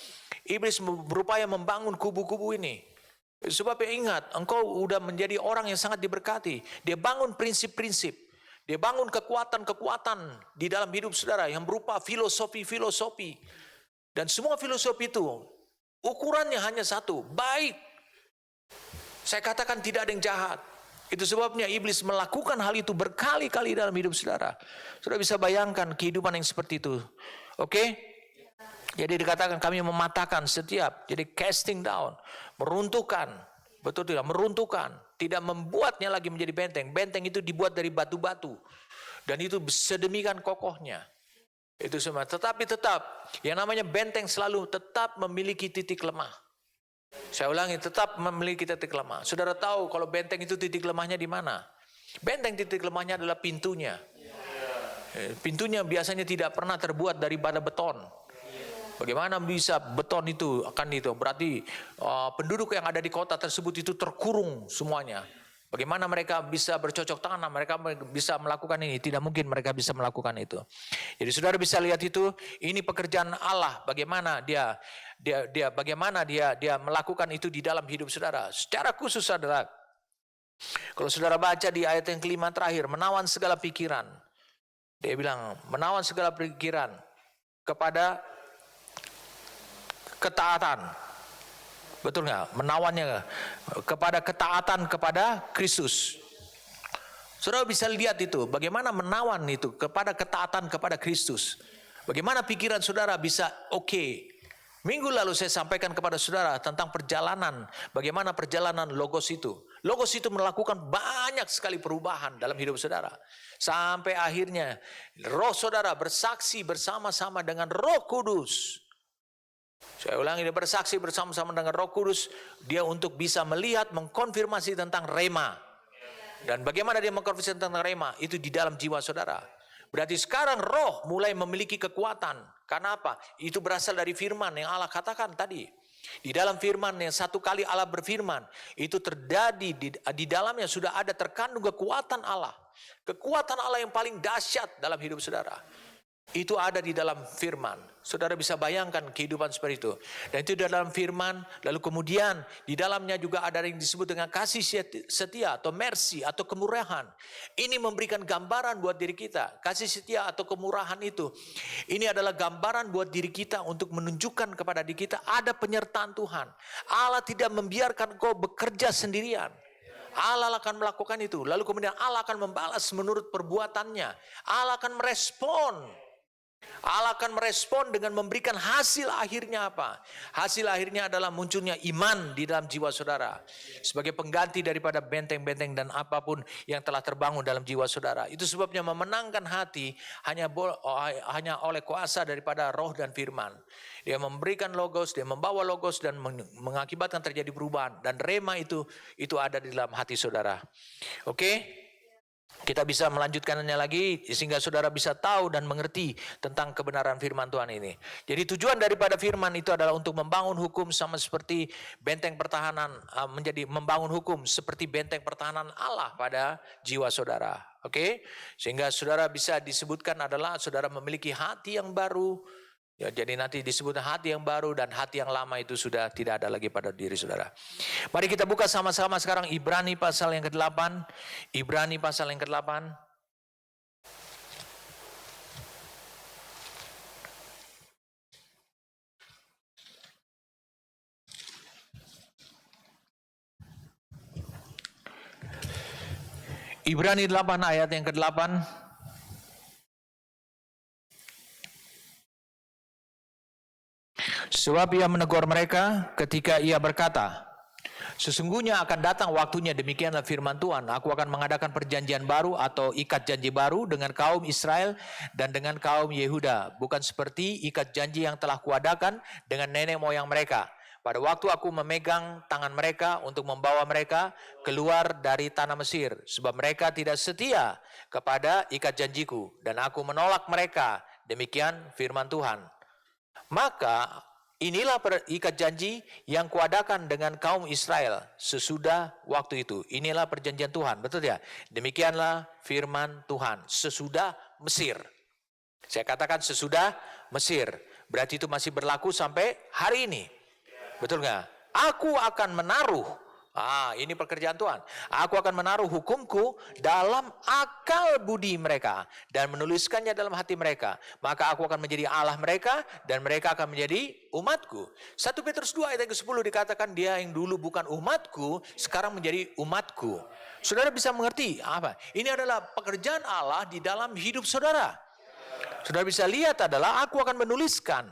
iblis berupaya membangun kubu-kubu ini. Sebabnya ingat, engkau udah menjadi orang yang sangat diberkati. Dia bangun prinsip-prinsip. Dia bangun kekuatan-kekuatan di dalam hidup saudara yang berupa filosofi. Dan semua filosofi itu ukurannya hanya satu, baik. Saya katakan tidak ada yang jahat. Itu sebabnya iblis melakukan hal itu berkali-kali dalam hidup saudara. Saudara bisa bayangkan kehidupan yang seperti itu. Oke? Jadi dikatakan kami mematahkan setiap. Jadi casting down. Meruntuhkan. Betul tidak? Meruntuhkan. Tidak membuatnya lagi menjadi benteng. Benteng itu dibuat dari batu-batu. Dan itu sedemikian kokohnya. Itu semua. Tetapi tetap. Yang namanya benteng selalu tetap memiliki titik lemah. Saya ulangi, tetap memiliki titik lemah. Saudara tahu kalau benteng itu titik lemahnya di mana? Benteng titik lemahnya adalah pintunya. Pintunya biasanya tidak pernah terbuat dari bata beton. Bagaimana bisa beton itu akan itu? Berarti penduduk yang ada di kota tersebut itu terkurung semuanya. Bagaimana mereka bisa bercocok tanam, mereka bisa melakukan ini? Tidak mungkin mereka bisa melakukan itu. Jadi saudara bisa lihat itu, ini pekerjaan Allah. Bagaimana dia melakukan itu di dalam hidup saudara. Secara khusus adalah, kalau saudara baca di ayat yang kelima terakhir, menawan segala pikiran. Dia bilang, menawan segala pikiran kepada ketaatan. Betul nggak? Menawannya kepada ketaatan kepada Kristus. Saudara bisa lihat itu, bagaimana menawan itu kepada ketaatan kepada Kristus. Bagaimana pikiran saudara bisa oke. Minggu lalu saya sampaikan kepada saudara tentang perjalanan, bagaimana perjalanan Logos itu. Logos itu melakukan banyak sekali perubahan dalam hidup saudara. Sampai akhirnya roh saudara bersaksi bersama-sama dengan Roh Kudus. Saya ulangi, dia bersaksi bersama-sama dengan Roh Kudus, dia untuk bisa melihat, mengkonfirmasi tentang rema. Dan bagaimana dia mengkonfirmasi tentang rema? Itu di dalam jiwa saudara. Berarti sekarang roh mulai memiliki kekuatan. Karena apa? Itu berasal dari firman yang Allah katakan tadi. Di dalam firman yang satu kali Allah berfirman, itu terjadi di dalamnya sudah ada terkandung kekuatan Allah. Kekuatan Allah yang paling dahsyat dalam hidup saudara. Itu ada di dalam firman. Saudara bisa bayangkan kehidupan seperti itu. Dan itu di dalam firman. Lalu kemudian di dalamnya juga ada yang disebut dengan kasih setia atau mercy atau kemurahan. Ini memberikan gambaran buat diri kita. Kasih setia atau kemurahan itu, ini adalah gambaran buat diri kita untuk menunjukkan kepada diri kita ada penyertaan Tuhan. Allah tidak membiarkan kau bekerja sendirian. Allah akan melakukan itu. Lalu kemudian Allah akan membalas menurut perbuatannya. Allah akan merespon. Allah akan merespon dengan memberikan hasil akhirnya apa? Hasil akhirnya adalah munculnya iman di dalam jiwa saudara. Sebagai pengganti daripada benteng-benteng dan apapun yang telah terbangun dalam jiwa saudara. Itu sebabnya memenangkan hati hanya oleh kuasa daripada roh dan firman. Dia memberikan logos, dia membawa logos dan mengakibatkan terjadi perubahan. Dan rema itu ada di dalam hati saudara. Oke? Kita bisa melanjutkannya lagi sehingga saudara bisa tahu dan mengerti tentang kebenaran firman Tuhan ini. Jadi tujuan daripada firman itu adalah untuk membangun hukum sama seperti benteng pertahanan, menjadi membangun hukum seperti benteng pertahanan Allah pada jiwa saudara. Oke? Sehingga saudara bisa disebutkan adalah saudara memiliki hati yang baru. Ya, jadi nanti disebut hati yang baru dan hati yang lama itu sudah tidak ada lagi pada diri saudara. Mari kita buka sama-sama sekarang Ibrani pasal yang ke-8. Ibrani pasal yang ke-8. Ibrani 8 ayat yang ke-8. Sebab ia menegur mereka ketika ia berkata, sesungguhnya akan datang waktunya, demikianlah firman Tuhan, aku akan mengadakan perjanjian baru atau ikat janji baru dengan kaum Israel dan dengan kaum Yehuda. Bukan seperti ikat janji yang telah kuadakan dengan nenek moyang mereka. Pada waktu aku memegang tangan mereka untuk membawa mereka keluar dari tanah Mesir. Sebab mereka tidak setia kepada ikat janjiku dan aku menolak mereka. Demikian firman Tuhan. Maka inilah ikat janji yang kuadakan dengan kaum Israel sesudah waktu itu. Inilah perjanjian Tuhan, betul ya? Demikianlah firman Tuhan, sesudah Mesir. Saya katakan sesudah Mesir. Berarti itu masih berlaku sampai hari ini. Betul nggak? Aku akan menaruh Ini pekerjaan Tuhan. Aku akan menaruh hukumku dalam akal budi mereka dan menuliskannya dalam hati mereka. Maka aku akan menjadi Allah mereka dan mereka akan menjadi umatku. 1 Petrus 2 ayat ke-10 dikatakan dia yang dulu bukan umatku, sekarang menjadi umatku. Saudara bisa mengerti apa? Ini adalah pekerjaan Allah di dalam hidup saudara. Saudara bisa lihat adalah aku akan menuliskan.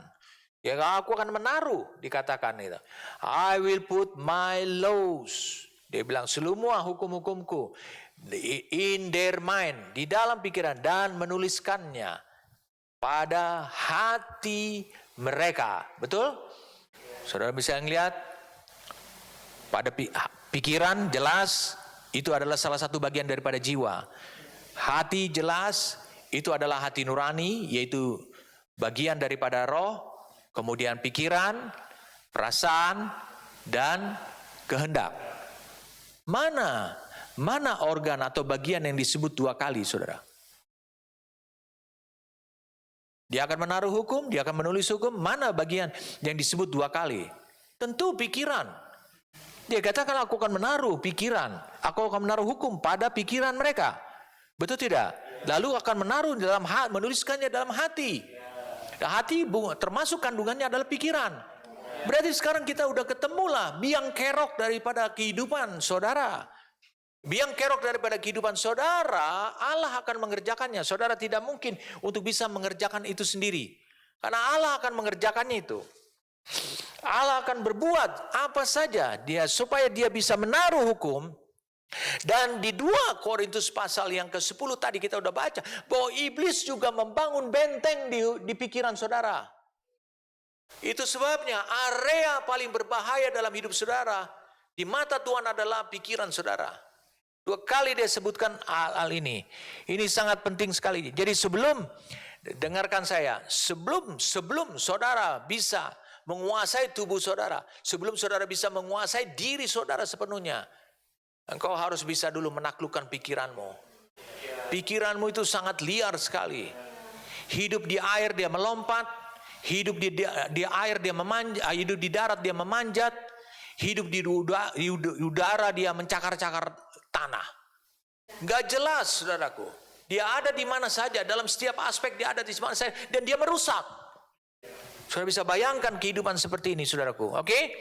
Ya, aku akan menaruh, dikatakan itu. I will put my laws. Dia bilang semua hukum-hukumku in their mind, di dalam pikiran, dan menuliskannya pada hati mereka. Betul? Saudara bisa melihat pada pikiran jelas itu adalah salah satu bagian daripada jiwa. Hati jelas itu adalah hati nurani, yaitu bagian daripada roh. Kemudian pikiran, perasaan, dan kehendak. Mana organ atau bagian yang disebut 2 kali, saudara? Dia akan menaruh hukum, dia akan menulis hukum. Mana bagian yang disebut 2 kali? Tentu pikiran. Dia katakan aku akan menaruh pikiran, aku akan menaruh hukum pada pikiran mereka. Betul tidak? Lalu akan menaruh dalam hati, menuliskannya dalam hati. Hati termasuk kandungannya adalah pikiran. Berarti sekarang kita udah ketemulah biang kerok daripada kehidupan saudara. Biang kerok daripada kehidupan saudara, Allah akan mengerjakannya. Saudara tidak mungkin untuk bisa mengerjakan itu sendiri. Karena Allah akan mengerjakannya itu. Allah akan berbuat apa saja dia supaya dia bisa menaruh hukum. Dan di 2 Korintus pasal yang ke-10 tadi kita udah baca bahwa iblis juga membangun benteng di pikiran saudara. Itu sebabnya area paling berbahaya dalam hidup saudara di mata Tuhan adalah pikiran saudara. 2 kali dia sebutkan hal ini. Ini sangat penting sekali. Jadi dengarkan saya, sebelum saudara bisa menguasai tubuh saudara, sebelum saudara bisa menguasai diri saudara sepenuhnya, engkau harus bisa dulu menaklukkan pikiranmu. Pikiranmu itu sangat liar sekali. Hidup di air dia melompat, hidup di air dia memanjat, hidup di darat dia memanjat, hidup di udara dia mencakar-cakar tanah. Gak jelas, saudaraku. Dia ada di mana saja, dalam setiap aspek dia ada di mana saja, dan dia merusak. Saudara bisa bayangkan kehidupan seperti ini, saudaraku. Oke?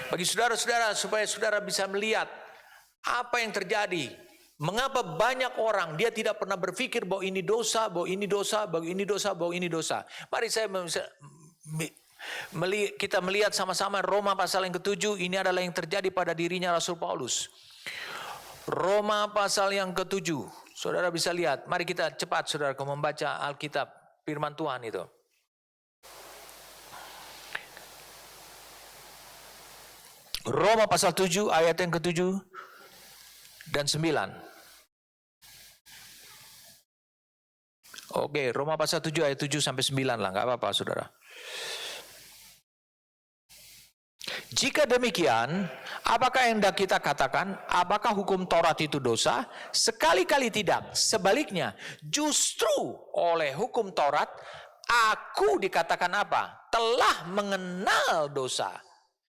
Bagi saudara-saudara, supaya saudara bisa melihat apa yang terjadi? Mengapa banyak orang dia tidak pernah berpikir bahwa ini dosa, bahwa ini dosa, bahwa ini dosa, bahwa ini dosa. Mari kita melihat sama-sama Roma pasal yang ke-7. Ini adalah yang terjadi pada dirinya Rasul Paulus. Roma pasal yang ke-7. Saudara bisa lihat. Mari kita cepat saudara membaca Alkitab, firman Tuhan itu. Roma pasal 7 ayat yang ke-7 dan 9. Oke, Roma pasal 7 ayat 7 sampai 9 lah, enggak apa-apa saudara. Jika demikian, apakah yang hendak kita katakan? Apakah hukum Taurat itu dosa? Sekali-kali tidak. Sebaliknya, justru oleh hukum Taurat, aku dikatakan apa? Telah mengenal dosa.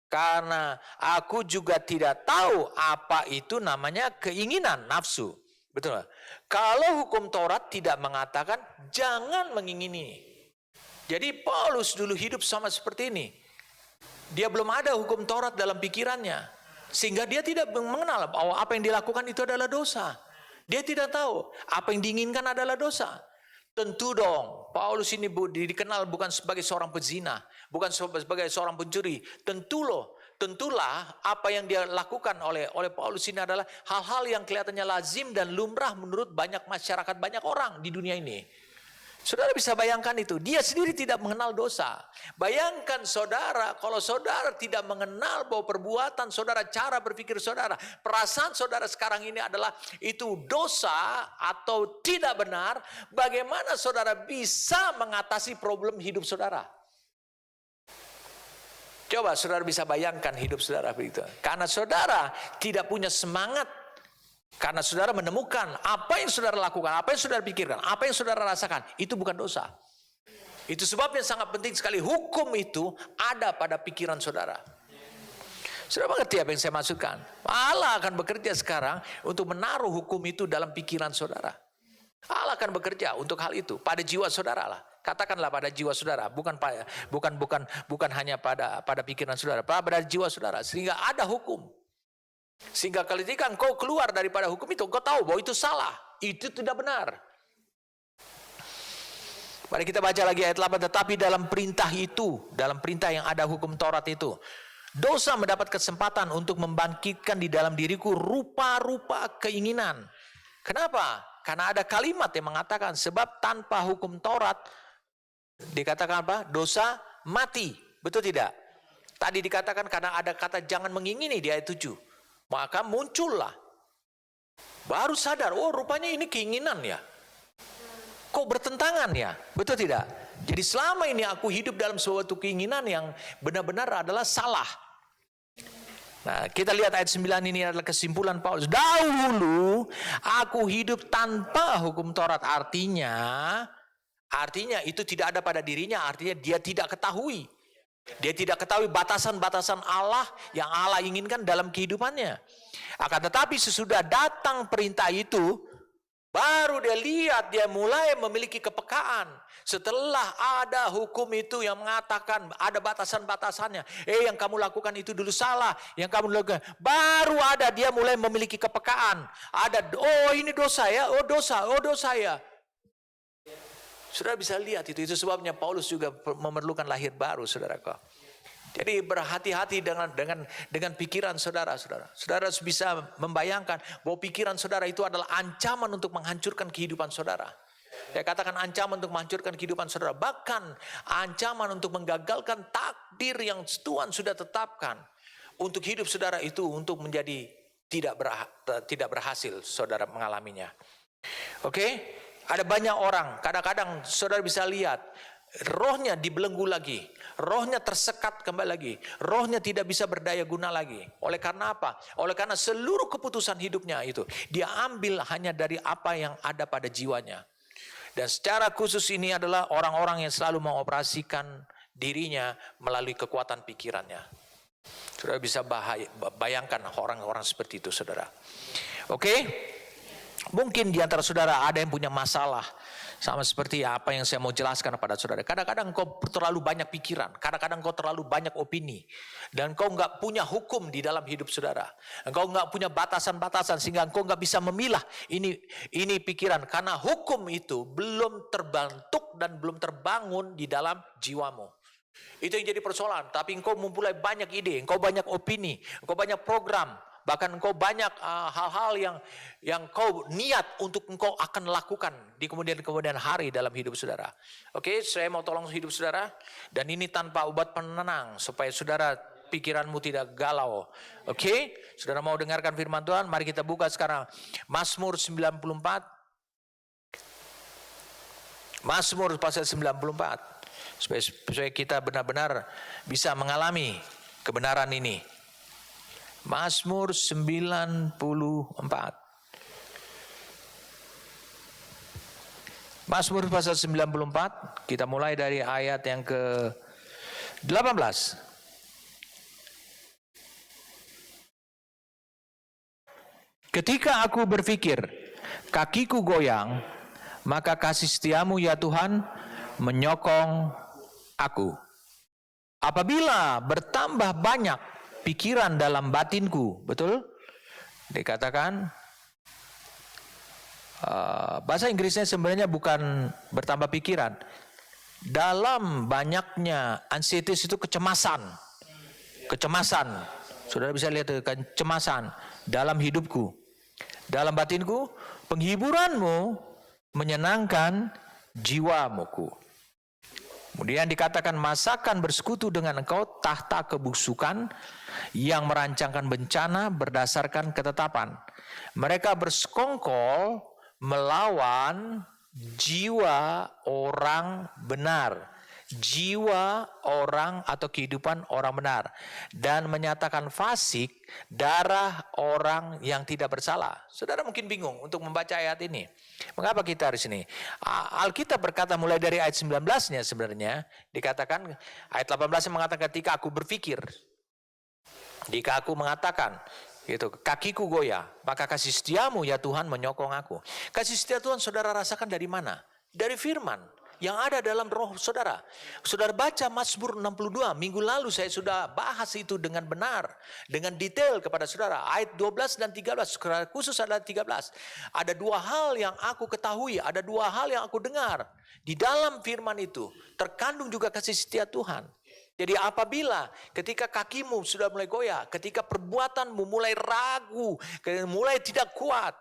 Karena aku juga tidak tahu apa itu namanya keinginan, nafsu. Betul. Kalau hukum Taurat tidak mengatakan jangan mengingini. Jadi Paulus dulu hidup sama seperti ini. Dia belum ada hukum Taurat dalam pikirannya. Sehingga dia tidak mengenal bahwa apa yang dilakukan itu adalah dosa. Dia tidak tahu apa yang diinginkan adalah dosa. Tentu dong, Paulus ini dikenal bukan sebagai seorang pezina, bukan sebagai seorang pencuri. Tentulah apa yang dia lakukan oleh Paulus ini adalah hal-hal yang kelihatannya lazim dan lumrah menurut banyak masyarakat, banyak orang di dunia ini. Saudara bisa bayangkan itu, dia sendiri tidak mengenal dosa. Bayangkan saudara, kalau saudara tidak mengenal bahwa perbuatan saudara, cara berpikir saudara, perasaan saudara sekarang ini adalah itu dosa atau tidak benar, bagaimana saudara bisa mengatasi problem hidup saudara? Coba saudara bisa bayangkan hidup saudara begitu. Karena saudara tidak punya semangat. Karena saudara menemukan apa yang saudara lakukan, apa yang saudara pikirkan, apa yang saudara rasakan, itu bukan dosa. Itu sebabnya sangat penting sekali hukum itu ada pada pikiran saudara. Sudah mengerti apa yang saya maksudkan? Allah akan bekerja sekarang untuk menaruh hukum itu dalam pikiran saudara. Allah akan bekerja untuk hal itu pada jiwa saudara lah. Katakanlah pada jiwa saudara, bukan hanya pada pikiran saudara, pada jiwa saudara, sehingga ada hukum. Sehingga ketika engkau keluar daripada hukum itu, engkau tahu bahwa itu salah, itu tidak benar. Mari kita baca lagi ayat 8. Tetapi dalam perintah itu, dalam perintah yang ada hukum Taurat itu, dosa mendapat kesempatan untuk membangkitkan di dalam diriku rupa-rupa keinginan. Kenapa? Karena ada kalimat yang mengatakan sebab tanpa hukum Taurat dikatakan apa? Dosa mati. Betul tidak? Tadi dikatakan karena ada kata jangan mengingini di ayat 7. Maka muncullah. Baru sadar, oh rupanya ini keinginan ya. Kok bertentangan ya? Betul tidak? Jadi selama ini aku hidup dalam suatu keinginan yang benar-benar adalah salah. Nah, kita lihat ayat 9 ini adalah kesimpulan Paulus. Dahulu aku hidup tanpa hukum Taurat. Artinya itu tidak ada pada dirinya. Artinya dia tidak ketahui. Dia tidak ketahui batasan-batasan Allah yang Allah inginkan dalam kehidupannya. Akan tetapi sesudah datang perintah itu, baru dia lihat, dia mulai memiliki kepekaan. Setelah ada hukum itu yang mengatakan ada batasan-batasannya. Yang kamu lakukan itu dulu salah. Yang kamu lakukan. Baru ada dia mulai memiliki kepekaan. Ada, oh ini dosa ya, oh dosa ya. Saudara bisa lihat itu sebabnya Paulus juga memerlukan lahir baru, saudaraku. Jadi berhati-hati dengan pikiran saudara. Saudara bisa membayangkan bahwa pikiran saudara itu adalah ancaman untuk menghancurkan kehidupan saudara. Saya katakan ancaman untuk menghancurkan kehidupan saudara. Bahkan ancaman untuk menggagalkan takdir yang Tuhan sudah tetapkan. Untuk hidup saudara itu untuk menjadi tidak berhasil saudara mengalaminya. Oke? Ada banyak orang, kadang-kadang saudara bisa lihat, rohnya dibelenggu lagi, rohnya tersekat kembali lagi, rohnya tidak bisa berdaya guna lagi. Oleh karena apa? Oleh karena seluruh keputusan hidupnya itu, dia ambil hanya dari apa yang ada pada jiwanya. Dan secara khusus ini adalah orang-orang yang selalu mengoperasikan dirinya melalui kekuatan pikirannya. Saudara bisa bayangkan orang-orang seperti itu, saudara. Oke? Mungkin di antara saudara ada yang punya masalah sama seperti apa yang saya mau jelaskan kepada saudara. Kadang-kadang kau terlalu banyak pikiran, kadang-kadang kau terlalu banyak opini, dan kau nggak punya hukum di dalam hidup saudara. Engkau nggak punya batasan-batasan sehingga engkau nggak bisa memilah ini pikiran karena hukum itu belum terbentuk dan belum terbangun di dalam jiwamu. Itu yang jadi persoalan. Tapi engkau memulai banyak ide, engkau banyak opini, engkau banyak program. Bahkan engkau banyak hal-hal yang kau niat untuk engkau akan lakukan di kemudian hari dalam hidup saudara. Oke, saya mau tolong hidup saudara. Dan ini tanpa obat penenang supaya saudara pikiranmu tidak galau. Oke, saudara mau dengarkan firman Tuhan? Mari kita buka sekarang Mazmur 94. Mazmur pasal 94. Supaya kita benar-benar bisa mengalami kebenaran ini. Mazmur 94. Mazmur pasal 94, kita mulai dari ayat yang ke-18. Ketika aku berpikir, kakiku goyang, maka kasih setiamu ya Tuhan menyokong aku. Apabila bertambah banyak pikiran dalam batinku, betul? Dikatakan bahasa Inggrisnya sebenarnya bukan bertambah pikiran. Dalam banyaknya anxieties itu kecemasan. Saudara bisa lihat kecemasan dalam hidupku. Dalam batinku, penghiburanmu menyenangkan jiwamuku. Kemudian dikatakan masakan bersekutu dengan engkau tahta kebusukan yang merancangkan bencana berdasarkan ketetapan. Mereka bersekongkol melawan jiwa orang benar. Jiwa orang atau kehidupan orang benar. Dan menyatakan fasik darah orang yang tidak bersalah. Saudara mungkin bingung untuk membaca ayat ini. Mengapa kita harus ini? Alkitab berkata mulai dari ayat 19-nya sebenarnya. Dikatakan ayat 18 yang mengatakan ketika aku berpikir. Jika aku mengatakan, gitu, kakiku goyah, maka kasih setiamu ya Tuhan menyokong aku. Kasih setia Tuhan saudara rasakan dari mana? Dari firman yang ada dalam roh saudara. Saudara baca Mazmur 62, minggu lalu saya sudah bahas itu dengan benar, dengan detail kepada saudara. Ayat 12 dan 13, khusus ada 13. Ada dua hal yang aku ketahui, ada dua hal yang aku dengar. Di dalam firman itu terkandung juga kasih setia Tuhan. Jadi apabila ketika kakimu sudah mulai goyah, ketika perbuatanmu mulai ragu, mulai tidak kuat.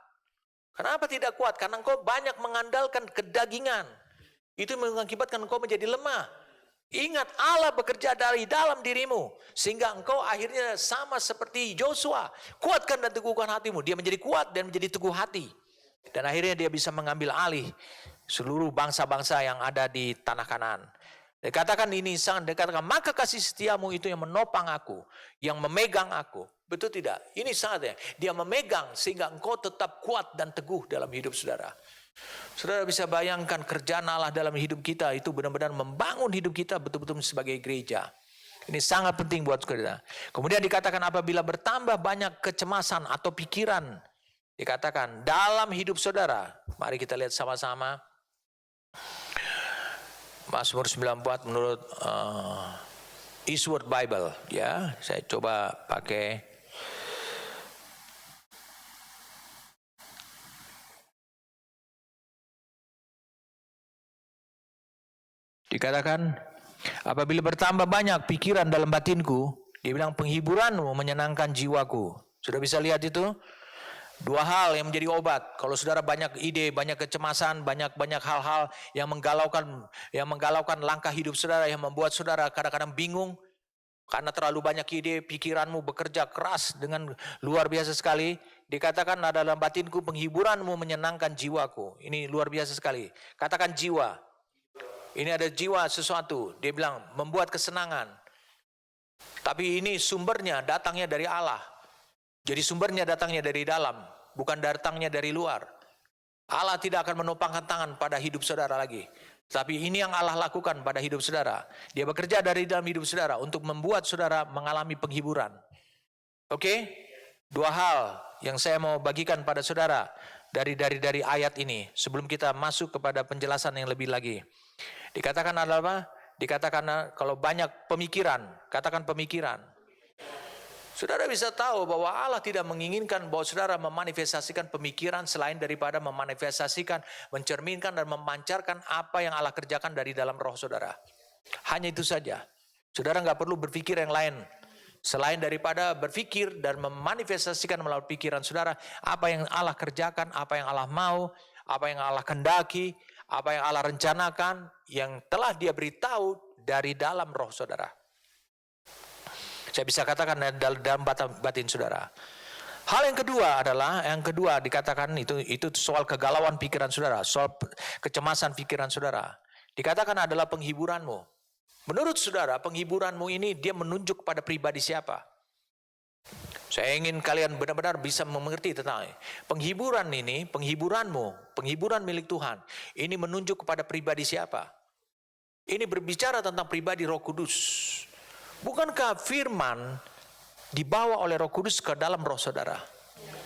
Kenapa tidak kuat? Karena engkau banyak mengandalkan kedagingan. Itu mengakibatkan engkau menjadi lemah. Ingat, Allah bekerja dari dalam dirimu. Sehingga engkau akhirnya sama seperti Joshua. Kuatkan dan teguhkan hatimu. Dia menjadi kuat dan menjadi teguh hati. Dan akhirnya dia bisa mengambil alih seluruh bangsa-bangsa yang ada di tanah Kanaan. Dikatakan ini sangat dikatakan, maka kasih setiamu itu yang menopang aku, yang memegang aku. Betul tidak? Ini sangat ya. Dia memegang sehingga engkau tetap kuat dan teguh dalam hidup saudara. Saudara bisa bayangkan kerjaan Allah dalam hidup kita itu benar-benar membangun hidup kita betul-betul sebagai gereja. Ini sangat penting buat saudara. Kemudian dikatakan apabila bertambah banyak kecemasan atau pikiran, dikatakan dalam hidup saudara. Mari kita lihat sama-sama. Mazmur 94 menurut Eastword Bible, ya, saya coba pakai. Dikatakan apabila bertambah banyak pikiran dalam batinku, dia bilang penghiburanmu menyenangkan jiwaku. Sudah bisa lihat itu? Dua hal yang menjadi obat. Kalau saudara banyak ide, banyak kecemasan, banyak hal-hal yang menggalaukan langkah hidup saudara, yang membuat saudara kadang-kadang bingung karena terlalu banyak ide, pikiranmu bekerja keras dengan luar biasa sekali. Dikatakan dalam batinku penghiburanmu menyenangkan jiwaku. Ini luar biasa sekali. Katakan jiwa. Ini ada jiwa sesuatu. Dia bilang membuat kesenangan. Tapi ini sumbernya datangnya dari Allah. Jadi sumbernya datangnya dari dalam, bukan datangnya dari luar. Allah tidak akan menopangkan tangan pada hidup saudara lagi. Tapi ini yang Allah lakukan pada hidup saudara. Dia bekerja dari dalam hidup saudara untuk membuat saudara mengalami penghiburan. Oke? Dua hal yang saya mau bagikan pada saudara dari ayat ini sebelum kita masuk kepada penjelasan yang lebih lagi. Dikatakan adalah apa? Dikatakan kalau banyak pemikiran, katakan pemikiran. Saudara bisa tahu bahwa Allah tidak menginginkan bahwa saudara memanifestasikan pemikiran selain daripada memanifestasikan, mencerminkan dan memancarkan apa yang Allah kerjakan dari dalam roh saudara. Hanya itu saja. Saudara nggak perlu berpikir yang lain. Selain daripada berpikir dan memanifestasikan melalui pikiran saudara, apa yang Allah kerjakan, apa yang Allah mau, apa yang Allah kendaki, apa yang Allah rencanakan, yang telah Dia beritahu dari dalam roh saudara. Saya bisa katakan dalam batin saudara. Hal yang kedua adalah, dikatakan itu soal kegalauan pikiran saudara, soal kecemasan pikiran saudara. Dikatakan adalah penghiburanmu. Menurut saudara, penghiburanmu ini dia menunjuk pada pribadi siapa? Saya ingin kalian benar-benar bisa mengerti tentang penghiburan ini, penghiburanmu, penghiburan milik Tuhan. Ini menunjuk kepada pribadi siapa? Ini berbicara tentang pribadi Roh Kudus. Bukankah firman dibawa oleh Roh Kudus ke dalam roh saudara?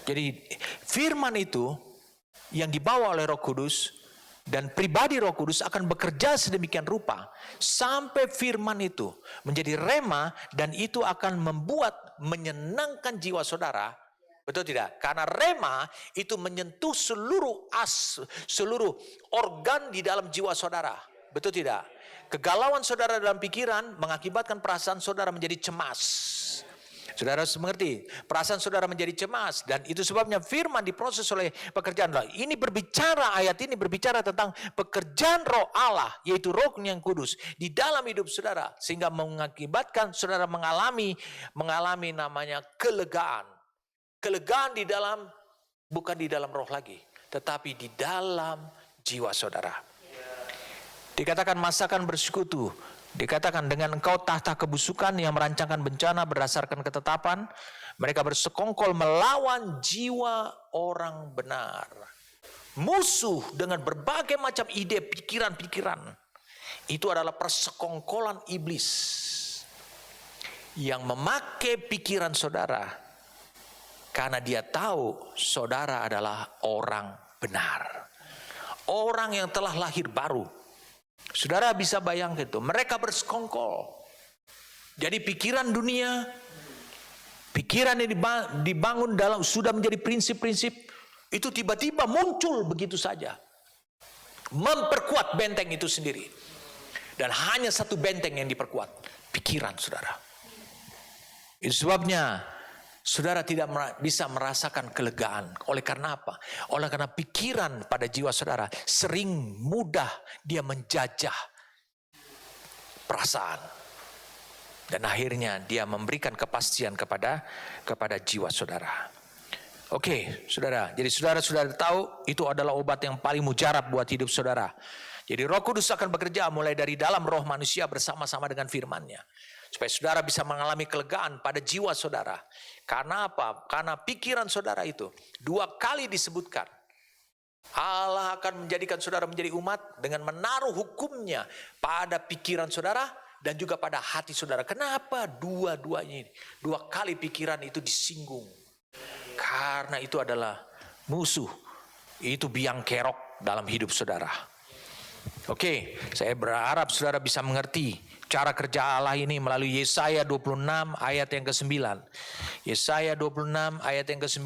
Jadi firman itu yang dibawa oleh Roh Kudus dan pribadi Roh Kudus akan bekerja sedemikian rupa sampai firman itu menjadi rema dan itu akan menyenangkan jiwa saudara. Betul tidak? Karena rema itu menyentuh seluruh organ di dalam jiwa saudara. Betul tidak? Kegalauan saudara dalam pikiran mengakibatkan perasaan saudara menjadi cemas. Saudara harus mengerti, perasaan saudara menjadi cemas dan itu sebabnya firman diproses oleh pekerjaan Allah. Ini berbicara, ayat ini berbicara tentang pekerjaan Roh Allah, yaitu Roh yang Kudus di dalam hidup saudara sehingga mengakibatkan saudara mengalami namanya kelegaan. Kelegaan di dalam, bukan di dalam roh lagi, tetapi di dalam jiwa saudara. Dikatakan masakan bersekutu. Dikatakan dengan engkau tahta kebusukan yang merancangkan bencana berdasarkan ketetapan. Mereka bersekongkol melawan jiwa orang benar. Musuh dengan berbagai macam ide, pikiran-pikiran. Itu adalah persekongkolan iblis. yang memakai pikiran saudara karena dia tahu saudara adalah orang benar. Orang yang telah lahir baru. Saudara bisa bayangkan itu, mereka bersekongkol. Jadi pikiran dunia, pikiran yang dibangun dalam sudah menjadi prinsip-prinsip, itu tiba-tiba muncul begitu saja. Memperkuat benteng itu sendiri. Dan hanya satu benteng yang diperkuat, pikiran saudara. Itu sebabnya saudara tidak bisa merasakan kelegaan. Oleh karena apa? Oleh karena pikiran pada jiwa saudara sering mudah dia menjajah perasaan. Dan akhirnya dia memberikan kepastian kepada jiwa saudara. Oke, saudara. Jadi saudara sudah tahu itu adalah obat yang paling mujarab buat hidup saudara. Jadi Roh Kudus akan bekerja mulai dari dalam roh manusia bersama-sama dengan firman-Nya. Supaya saudara bisa mengalami kelegaan pada jiwa saudara. Karena apa? Karena pikiran saudara itu 2 kali disebutkan. Allah akan menjadikan saudara menjadi umat dengan menaruh hukumnya pada pikiran saudara dan juga pada hati saudara. Kenapa dua-duanya ini? 2 kali pikiran itu disinggung. Karena itu adalah musuh. Itu biang kerok dalam hidup saudara. Oke, saya berharap saudara bisa mengerti cara kerja Allah ini melalui Yesaya 26 ayat yang ke-9. Yesaya 26 ayat yang ke-9.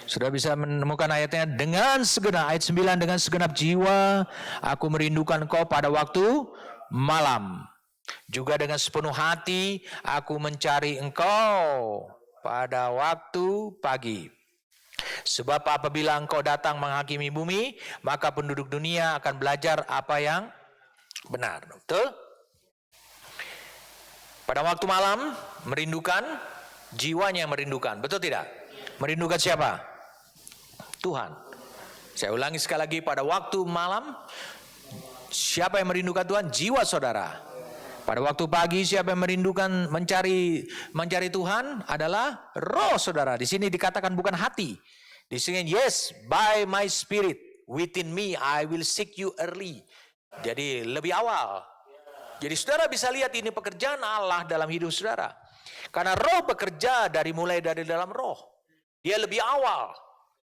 Sudah bisa menemukan ayatnya. Dengan segenap, ayat 9, dengan segenap jiwa aku merindukan kau pada waktu malam. Juga dengan sepenuh hati aku mencari engkau pada waktu pagi. Sebab apabila engkau datang menghakimi bumi, maka penduduk dunia akan belajar apa yang benar. Betul? Pada waktu malam merindukan, jiwanya yang merindukan. Betul tidak? Merindukan siapa? Tuhan. Saya ulangi sekali lagi, pada waktu malam siapa yang merindukan Tuhan? Jiwa saudara. Pada waktu pagi siapa yang merindukan mencari Tuhan? Adalah roh saudara. Di sini dikatakan bukan hati. Di sini yes, by my spirit within me I will seek you early. Jadi lebih awal. Jadi saudara bisa lihat ini pekerjaan Allah dalam hidup saudara. Karena roh bekerja mulai dari dalam roh. Dia lebih awal.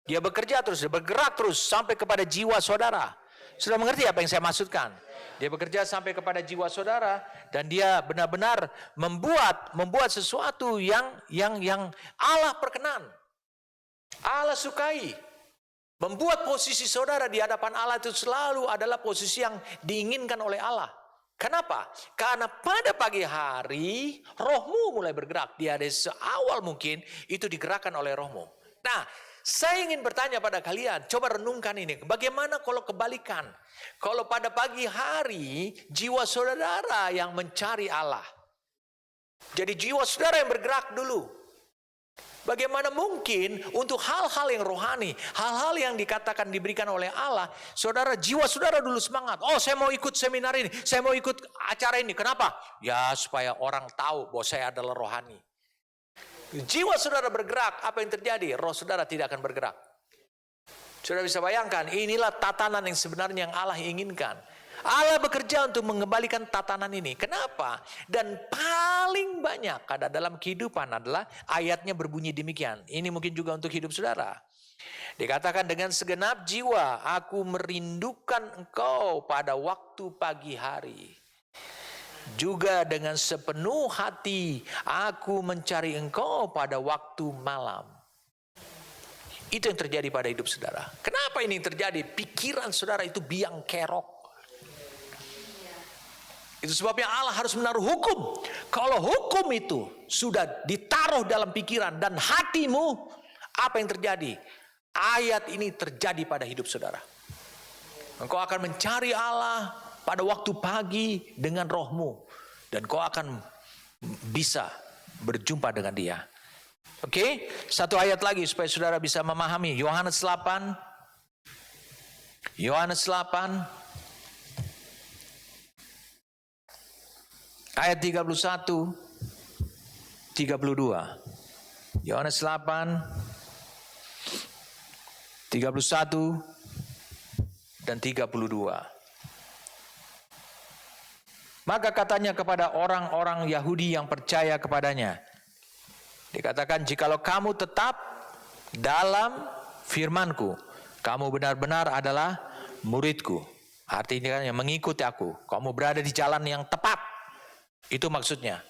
Dia bekerja terus, dia bergerak terus sampai kepada jiwa saudara. Sudah mengerti apa yang saya maksudkan? Dia bekerja sampai kepada jiwa saudara dan dia benar-benar membuat sesuatu yang Allah perkenan. Allah sukai. Membuat posisi saudara di hadapan Allah itu selalu adalah posisi yang diinginkan oleh Allah. Kenapa? Karena pada pagi hari rohmu mulai bergerak. Dia dari seawal mungkin itu digerakkan oleh rohmu. Nah, saya ingin bertanya pada kalian, coba renungkan ini. Bagaimana kalau kebalikan? Kalau pada pagi hari jiwa saudara yang mencari Allah. Jadi jiwa saudara yang bergerak dulu. Bagaimana mungkin untuk hal-hal yang rohani, hal-hal yang dikatakan diberikan oleh Allah, saudara, jiwa saudara dulu semangat. Oh, saya mau ikut seminar ini, saya mau ikut acara ini. Kenapa? Ya, supaya orang tahu bahwa saya adalah rohani. Jiwa saudara bergerak, apa yang terjadi? Roh saudara tidak akan bergerak. Saudara bisa bayangkan, inilah tatanan yang sebenarnya yang Allah inginkan. Allah bekerja untuk mengembalikan tatanan ini. Kenapa? Dan paling banyak ada dalam kehidupan adalah ayatnya berbunyi demikian. Ini mungkin juga untuk hidup saudara. Dikatakan dengan segenap jiwa aku merindukan engkau pada waktu pagi hari. Juga dengan sepenuh hati aku mencari engkau pada waktu malam. Itu yang terjadi pada hidup saudara. Kenapa ini terjadi? Pikiran saudara itu biang kerok. Itu sebabnya Allah harus menaruh hukum. Kalau hukum itu sudah ditaruh dalam pikiran dan hatimu, apa yang terjadi? Ayat ini terjadi pada hidup saudara. Engkau akan mencari Allah pada waktu pagi dengan rohmu. Dan kau akan bisa berjumpa dengan dia. Oke, satu ayat lagi supaya saudara bisa memahami. Yohanes 8. Ayat 31, 32. Yohanes 8, 31 dan 32. Maka katanya kepada orang-orang Yahudi yang percaya kepadanya, dikatakan, jikalau kamu tetap dalam firman-Ku, kamu benar-benar adalah murid-Ku. Artinya yang mengikuti aku. Kamu berada di jalan yang tepat. Itu maksudnya.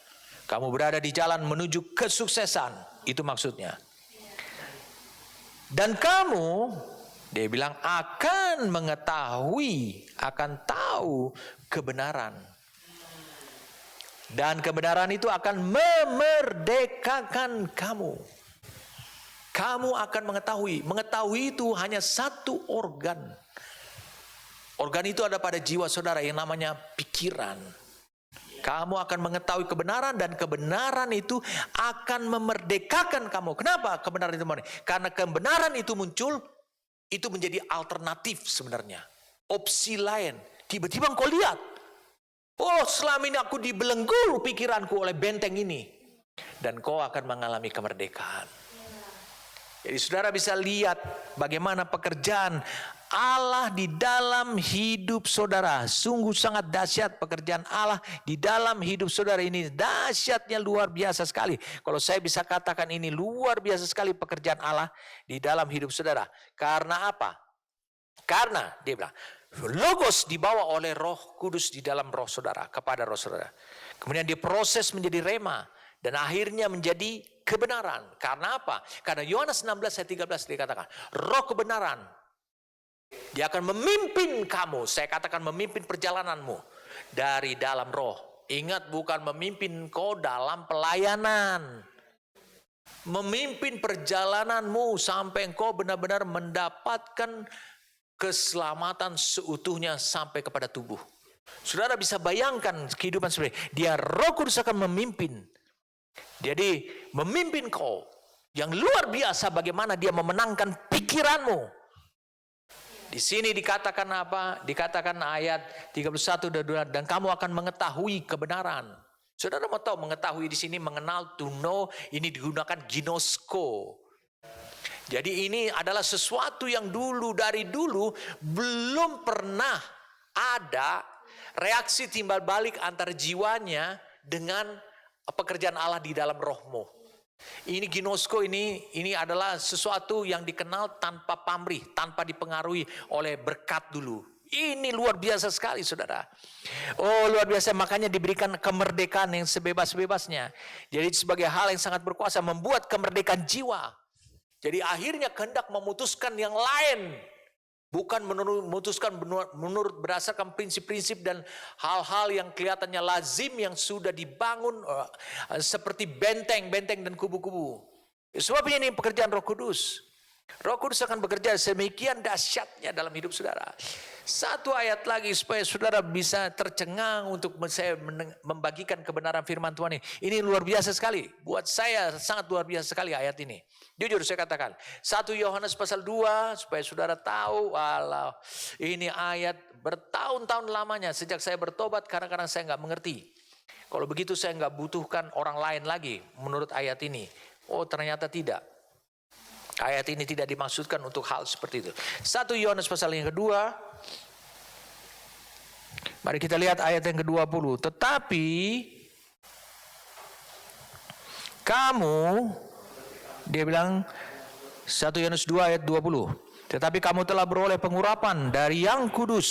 Kamu berada di jalan menuju kesuksesan. Itu maksudnya. Dan kamu, dia bilang, akan mengetahui, akan tahu kebenaran. Dan kebenaran itu akan memerdekakan kamu. Kamu akan mengetahui. Mengetahui itu hanya satu organ. Organ itu ada pada jiwa saudara yang namanya pikiran. Kamu akan mengetahui kebenaran dan kebenaran itu akan memerdekakan kamu. Kenapa kebenaran itu memerdekakan? Karena kebenaran itu muncul, itu menjadi alternatif sebenarnya. Opsi lain. Tiba-tiba engkau lihat. Oh, selama ini aku dibelenggu pikiranku oleh benteng ini. Dan kau akan mengalami kemerdekaan. Jadi saudara bisa lihat bagaimana pekerjaan Allah di dalam hidup saudara. Sungguh sangat dahsyat pekerjaan Allah di dalam hidup saudara ini. Dahsyatnya luar biasa sekali. Kalau saya bisa katakan ini luar biasa sekali pekerjaan Allah di dalam hidup saudara. Karena apa? Karena dia bilang, Logos dibawa oleh Roh Kudus di dalam roh saudara, kepada roh saudara. Kemudian diproses menjadi rema dan akhirnya menjadi kebenaran. Karena apa? Karena Yohanes 16 ayat 13 dikatakan, roh kebenaran, dia akan memimpin kamu. Saya katakan memimpin perjalananmu dari dalam roh. Ingat, bukan memimpin kau dalam pelayanan. Memimpin perjalananmu sampai engkau benar-benar mendapatkan keselamatan seutuhnya sampai kepada tubuh. Saudara bisa bayangkan kehidupan seperti ini. Dia Roh Kudus akan memimpin. Jadi memimpin kau yang luar biasa bagaimana dia memenangkan pikiranmu. Di sini dikatakan apa? Dikatakan ayat 31 dan kamu akan mengetahui kebenaran. Saudara mau tahu mengetahui di sini mengenal, to know, ini digunakan ginosko. Jadi ini adalah sesuatu yang dari dulu belum pernah ada reaksi timbal balik antara jiwanya dengan pekerjaan Allah di dalam rohmu. Ini ginosko ini adalah sesuatu yang dikenal tanpa pamrih, tanpa dipengaruhi oleh berkat dulu. Ini luar biasa sekali saudara. Oh luar biasa, makanya diberikan kemerdekaan yang sebebas-bebasnya. Jadi sebagai hal yang sangat berkuasa membuat kemerdekaan jiwa. Jadi akhirnya kehendak memutuskan yang lain. Bukan memutuskan menurut berdasarkan prinsip-prinsip dan hal-hal yang kelihatannya lazim yang sudah dibangun seperti benteng-benteng dan kubu-kubu. Sebab ini pekerjaan Roh Kudus. Roh Kudus akan bekerja sedemikian dahsyatnya dalam hidup saudara. Satu ayat lagi supaya saudara bisa tercengang untuk saya membagikan kebenaran firman Tuhan ini. Ini luar biasa sekali. Buat saya sangat luar biasa sekali ayat ini. Jujur saya katakan. 1 Yohanes pasal 2 supaya saudara tahu. Walau ini ayat bertahun-tahun lamanya. Sejak saya bertobat kadang-kadang saya nggak mengerti. Kalau begitu saya nggak butuhkan orang lain lagi menurut ayat ini. Oh ternyata tidak. Ayat ini tidak dimaksudkan untuk hal seperti itu. 1 Yohanes pasal yang kedua. Mari kita lihat ayat yang ke-20. Tetapi kamu, dia bilang 1 Yohanes 2 ayat 20. Tetapi kamu telah beroleh pengurapan dari yang kudus.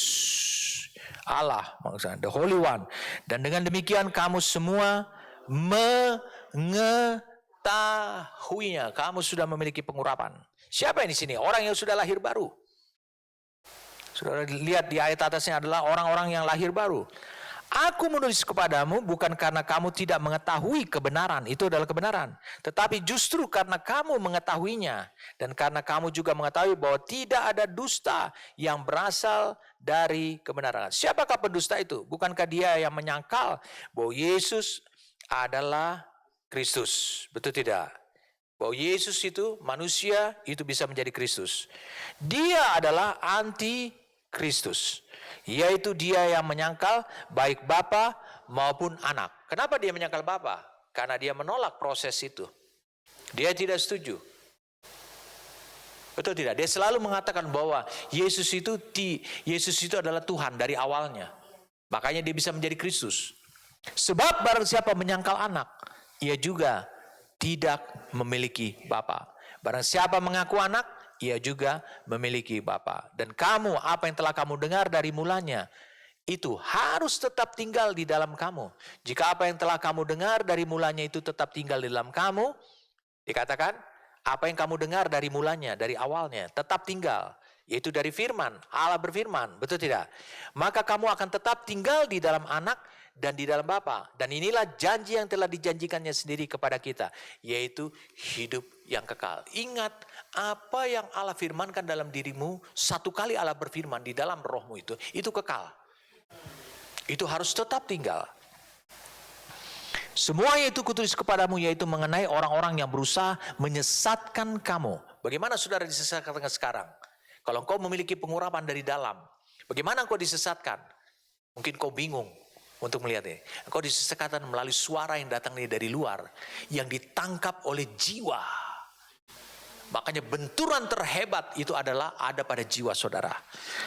Allah, maksudnya the Holy One. Dan dengan demikian kamu semua mengetahuinya. Kamu sudah memiliki pengurapan. Siapa yang di sini? Orang yang sudah lahir baru. Saudara lihat di ayat atasnya adalah orang-orang yang lahir baru. Aku menulis kepadamu bukan karena kamu tidak mengetahui kebenaran. Itu adalah kebenaran. Tetapi justru karena kamu mengetahuinya. Dan karena kamu juga mengetahui bahwa tidak ada dusta yang berasal dari kebenaran. Siapakah pendusta itu? Bukankah dia yang menyangkal bahwa Yesus adalah Kristus? Betul tidak? Bahwa Yesus itu manusia itu bisa menjadi Kristus. Dia adalah anti Kristus, yaitu dia yang menyangkal baik Bapa maupun anak. Kenapa dia menyangkal Bapa? Karena dia menolak proses itu. Dia tidak setuju. Betul tidak? Dia selalu mengatakan bahwa Yesus itu adalah Tuhan dari awalnya. Makanya dia bisa menjadi Kristus. Sebab barang siapa menyangkal anak, ia juga tidak memiliki Bapa. Barang siapa mengaku anak, ia juga memiliki Bapa. Dan kamu, apa yang telah kamu dengar dari mulanya, itu harus tetap tinggal di dalam kamu. Jika apa yang telah kamu dengar dari mulanya itu tetap tinggal di dalam kamu, dikatakan, apa yang kamu dengar dari mulanya, dari awalnya, tetap tinggal. Yaitu dari firman, Allah berfirman, betul tidak? Maka kamu akan tetap tinggal di dalam anak dan di dalam Bapa. Dan inilah janji yang telah dijanjikannya sendiri kepada kita, yaitu hidup yang kekal. Ingat, apa yang Allah firmankan dalam dirimu, satu kali Allah berfirman di dalam rohmu itu kekal. Itu harus tetap tinggal. Semua itu kutulis kepadamu, yaitu mengenai orang-orang yang berusaha menyesatkan kamu. Bagaimana saudara disesatkan sekarang? Kalau engkau memiliki pengurapan dari dalam, bagaimana engkau disesatkan? Mungkin kau bingung untuk melihatnya. Engkau disesatkan melalui suara yang datang dari luar, yang ditangkap oleh jiwa. Makanya benturan terhebat itu adalah ada pada jiwa saudara.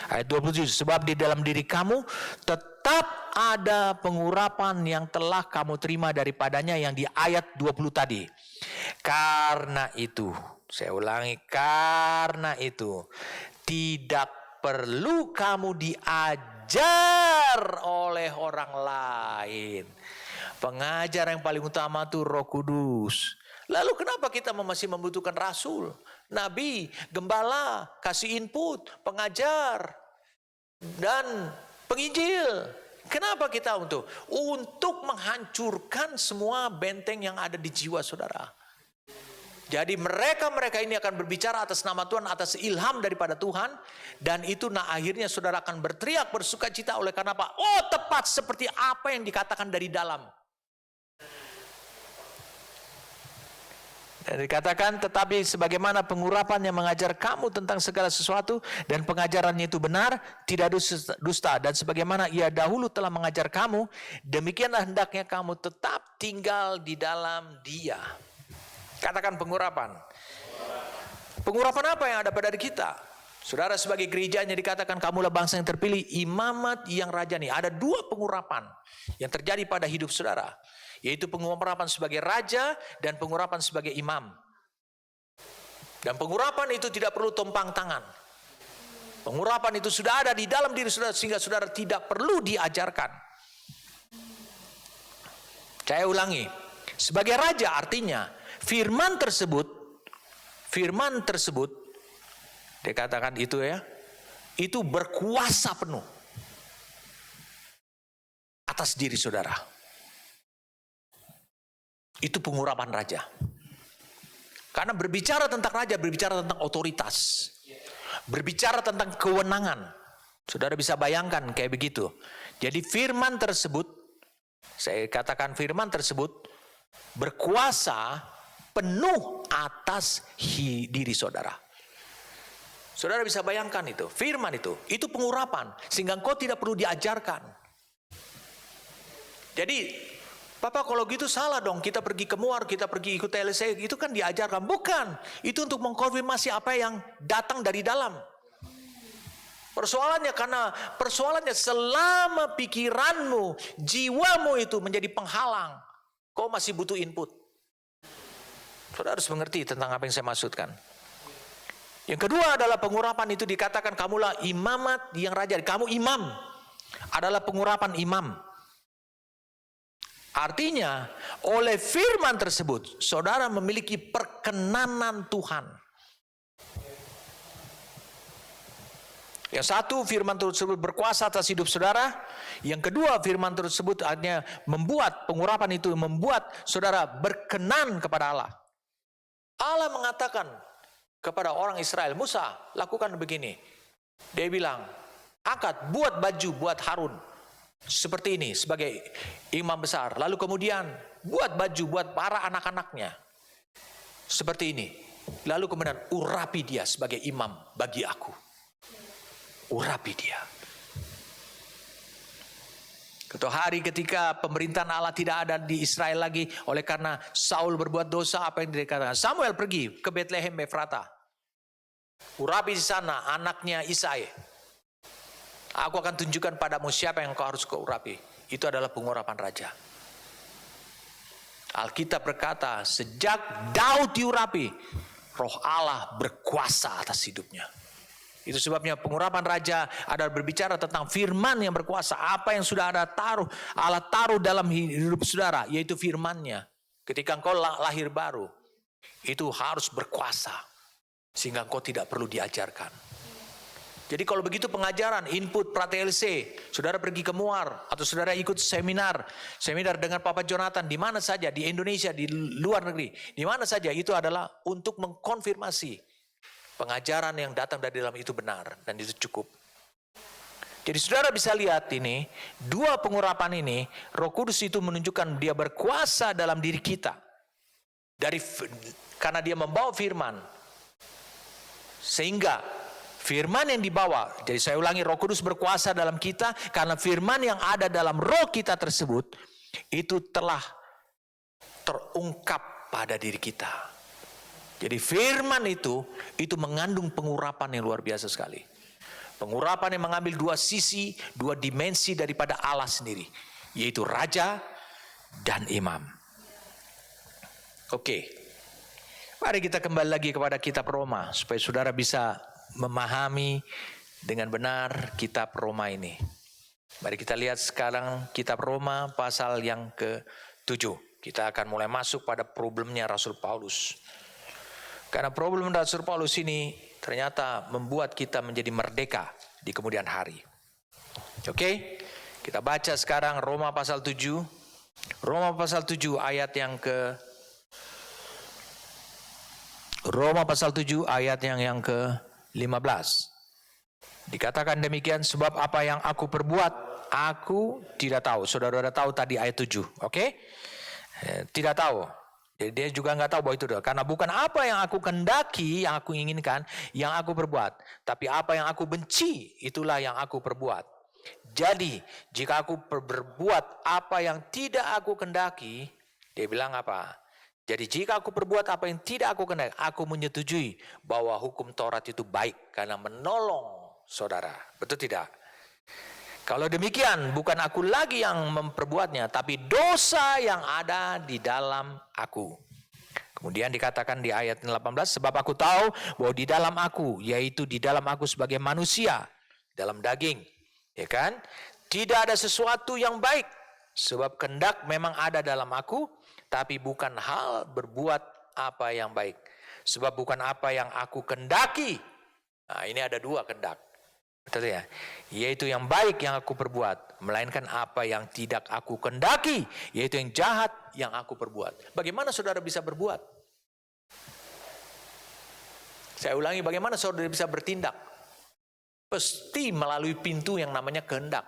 Ayat 27, sebab di dalam diri kamu tetap ada pengurapan yang telah kamu terima daripadanya, yang di ayat 20 tadi. Karena itu, saya ulangi, karena itu tidak perlu kamu diajar oleh orang lain. Pengajar yang paling utama itu Roh Kudus. Lalu kenapa kita masih membutuhkan rasul, nabi, gembala, kasih input, pengajar, dan penginjil? Kenapa kita untuk menghancurkan semua benteng yang ada di jiwa saudara. Jadi mereka ini akan berbicara atas nama Tuhan, atas ilham daripada Tuhan. Dan itu akhirnya saudara akan berteriak bersukacita oleh karena apa? Oh, tepat seperti apa yang dikatakan dari dalam. Dan dikatakan, tetapi sebagaimana pengurapan yang mengajar kamu tentang segala sesuatu dan pengajarannya itu benar, tidak dusta. Dan sebagaimana ia dahulu telah mengajar kamu, demikianlah hendaknya kamu tetap tinggal di dalam dia. Katakan pengurapan. Pengurapan apa yang ada pada diri kita? Saudara, sebagai gerejanya dikatakan kamulah bangsa yang terpilih, imamat yang rajani. Ada dua pengurapan yang terjadi pada hidup saudara. Yaitu pengurapan sebagai raja dan pengurapan sebagai imam. Dan pengurapan itu tidak perlu tumpang tangan. Pengurapan itu sudah ada di dalam diri saudara sehingga saudara tidak perlu diajarkan. Saya ulangi. Sebagai raja artinya firman tersebut dikatakan itu ya, itu berkuasa penuh atas diri saudara. Itu pengurapan raja. Karena berbicara tentang raja, berbicara tentang otoritas. Berbicara tentang kewenangan. Saudara bisa bayangkan kayak begitu. Jadi firman tersebut, saya katakan firman tersebut, berkuasa penuh atas diri saudara. Saudara bisa bayangkan itu, firman itu pengurapan. Sehingga engkau tidak perlu diajarkan. Jadi, Bapak kalau gitu salah dong, kita pergi ke Muar, kita pergi ikut TLC, itu kan diajarkan. Bukan, itu untuk mengkonfirmasi apa yang datang dari dalam. Persoalannya selama pikiranmu, jiwamu itu menjadi penghalang, kau masih butuh input. Saudara harus mengerti tentang apa yang saya maksudkan. Yang kedua adalah pengurapan itu dikatakan kamulah imamat yang raja. Kamu imam, adalah pengurapan imam. Artinya, oleh firman tersebut, saudara memiliki perkenanan Tuhan. Yang satu, firman tersebut berkuasa atas hidup saudara. Yang kedua, firman tersebut hanya membuat, pengurapan itu membuat saudara berkenan kepada Allah. Allah mengatakan kepada orang Israel, Musa, lakukan begini. Dia bilang, angkat, buat baju, buat Harun. Seperti ini sebagai imam besar. Lalu kemudian buat baju buat para anak-anaknya. Seperti ini. Lalu kemudian urapi dia sebagai imam bagi aku. Urapi dia. Suatu hari ketika pemerintahan Allah tidak ada di Israel lagi, oleh karena Saul berbuat dosa, apa yang dikatakan? Samuel pergi ke Bethlehem Efrata. Urapi di sana anaknya Isai. Aku akan tunjukkan padamu siapa yang kau harus kau urapi. Itu adalah pengurapan raja. Alkitab berkata, sejak Daud diurapi, Roh Allah berkuasa atas hidupnya. Itu sebabnya pengurapan raja adalah berbicara tentang firman yang berkuasa. Apa yang sudah Allah taruh dalam hidup saudara, yaitu firman-Nya. Ketika engkau lahir baru, itu harus berkuasa. Sehingga engkau tidak perlu diajarkan. Jadi kalau begitu pengajaran, input pra-TLC, saudara pergi ke Muar, atau saudara ikut seminar dengan Papa Jonathan, di mana saja, di Indonesia, di luar negeri, di mana saja, itu adalah untuk mengkonfirmasi pengajaran yang datang dari dalam itu benar, dan itu cukup. Jadi saudara bisa lihat ini, dua pengurapan ini, Roh Kudus itu menunjukkan dia berkuasa dalam diri kita. Karena dia membawa firman. Sehingga firman yang dibawa, jadi saya ulangi, Roh Kudus berkuasa dalam kita, karena firman yang ada dalam roh kita tersebut, itu telah terungkap pada diri kita. Jadi firman itu mengandung pengurapan yang luar biasa sekali. Pengurapan yang mengambil dua sisi, dua dimensi daripada Allah sendiri. Yaitu Raja dan Imam. Oke. Mari kita kembali lagi kepada kitab Roma. Supaya saudara bisa memahami dengan benar kitab Roma ini. Mari kita lihat sekarang kitab Roma pasal yang ke-7. Kita akan mulai masuk pada problemnya Rasul Paulus. Karena problem Rasul Paulus ini ternyata membuat kita menjadi merdeka di kemudian hari. Oke, kita baca sekarang Roma pasal 7. Roma pasal 7 ayat yang ke-15. Dikatakan demikian, sebab apa yang aku perbuat, aku tidak tahu. Saudara tahu tadi ayat 7, oke? Tidak tahu. Jadi dia juga nggak tahu bahwa itu adalah. Karena bukan apa yang aku kendaki, yang aku inginkan, yang aku perbuat. Tapi apa yang aku benci, itulah yang aku perbuat. Jadi, jika aku berbuat apa yang tidak aku kendaki, dia bilang apa? Jadi jika aku berbuat apa yang tidak aku kendaki, aku menyetujui bahwa hukum Taurat itu baik karena menolong saudara. Betul tidak? Kalau demikian, bukan aku lagi yang memperbuatnya, tapi dosa yang ada di dalam aku. Kemudian dikatakan di ayat 18, sebab aku tahu bahwa di dalam aku, yaitu di dalam aku sebagai manusia, dalam daging, ya kan? Tidak ada sesuatu yang baik, sebab kehendak memang ada dalam aku, tapi bukan hal berbuat apa yang baik. Sebab bukan apa yang aku kehendaki. Nah, ini ada dua kehendak. Betul ya? Yaitu yang baik yang aku perbuat, melainkan apa yang tidak aku kehendaki, yaitu yang jahat yang aku perbuat. Bagaimana saudara bisa berbuat? Saya ulangi, bagaimana saudara bisa bertindak? Pasti melalui pintu yang namanya kehendak.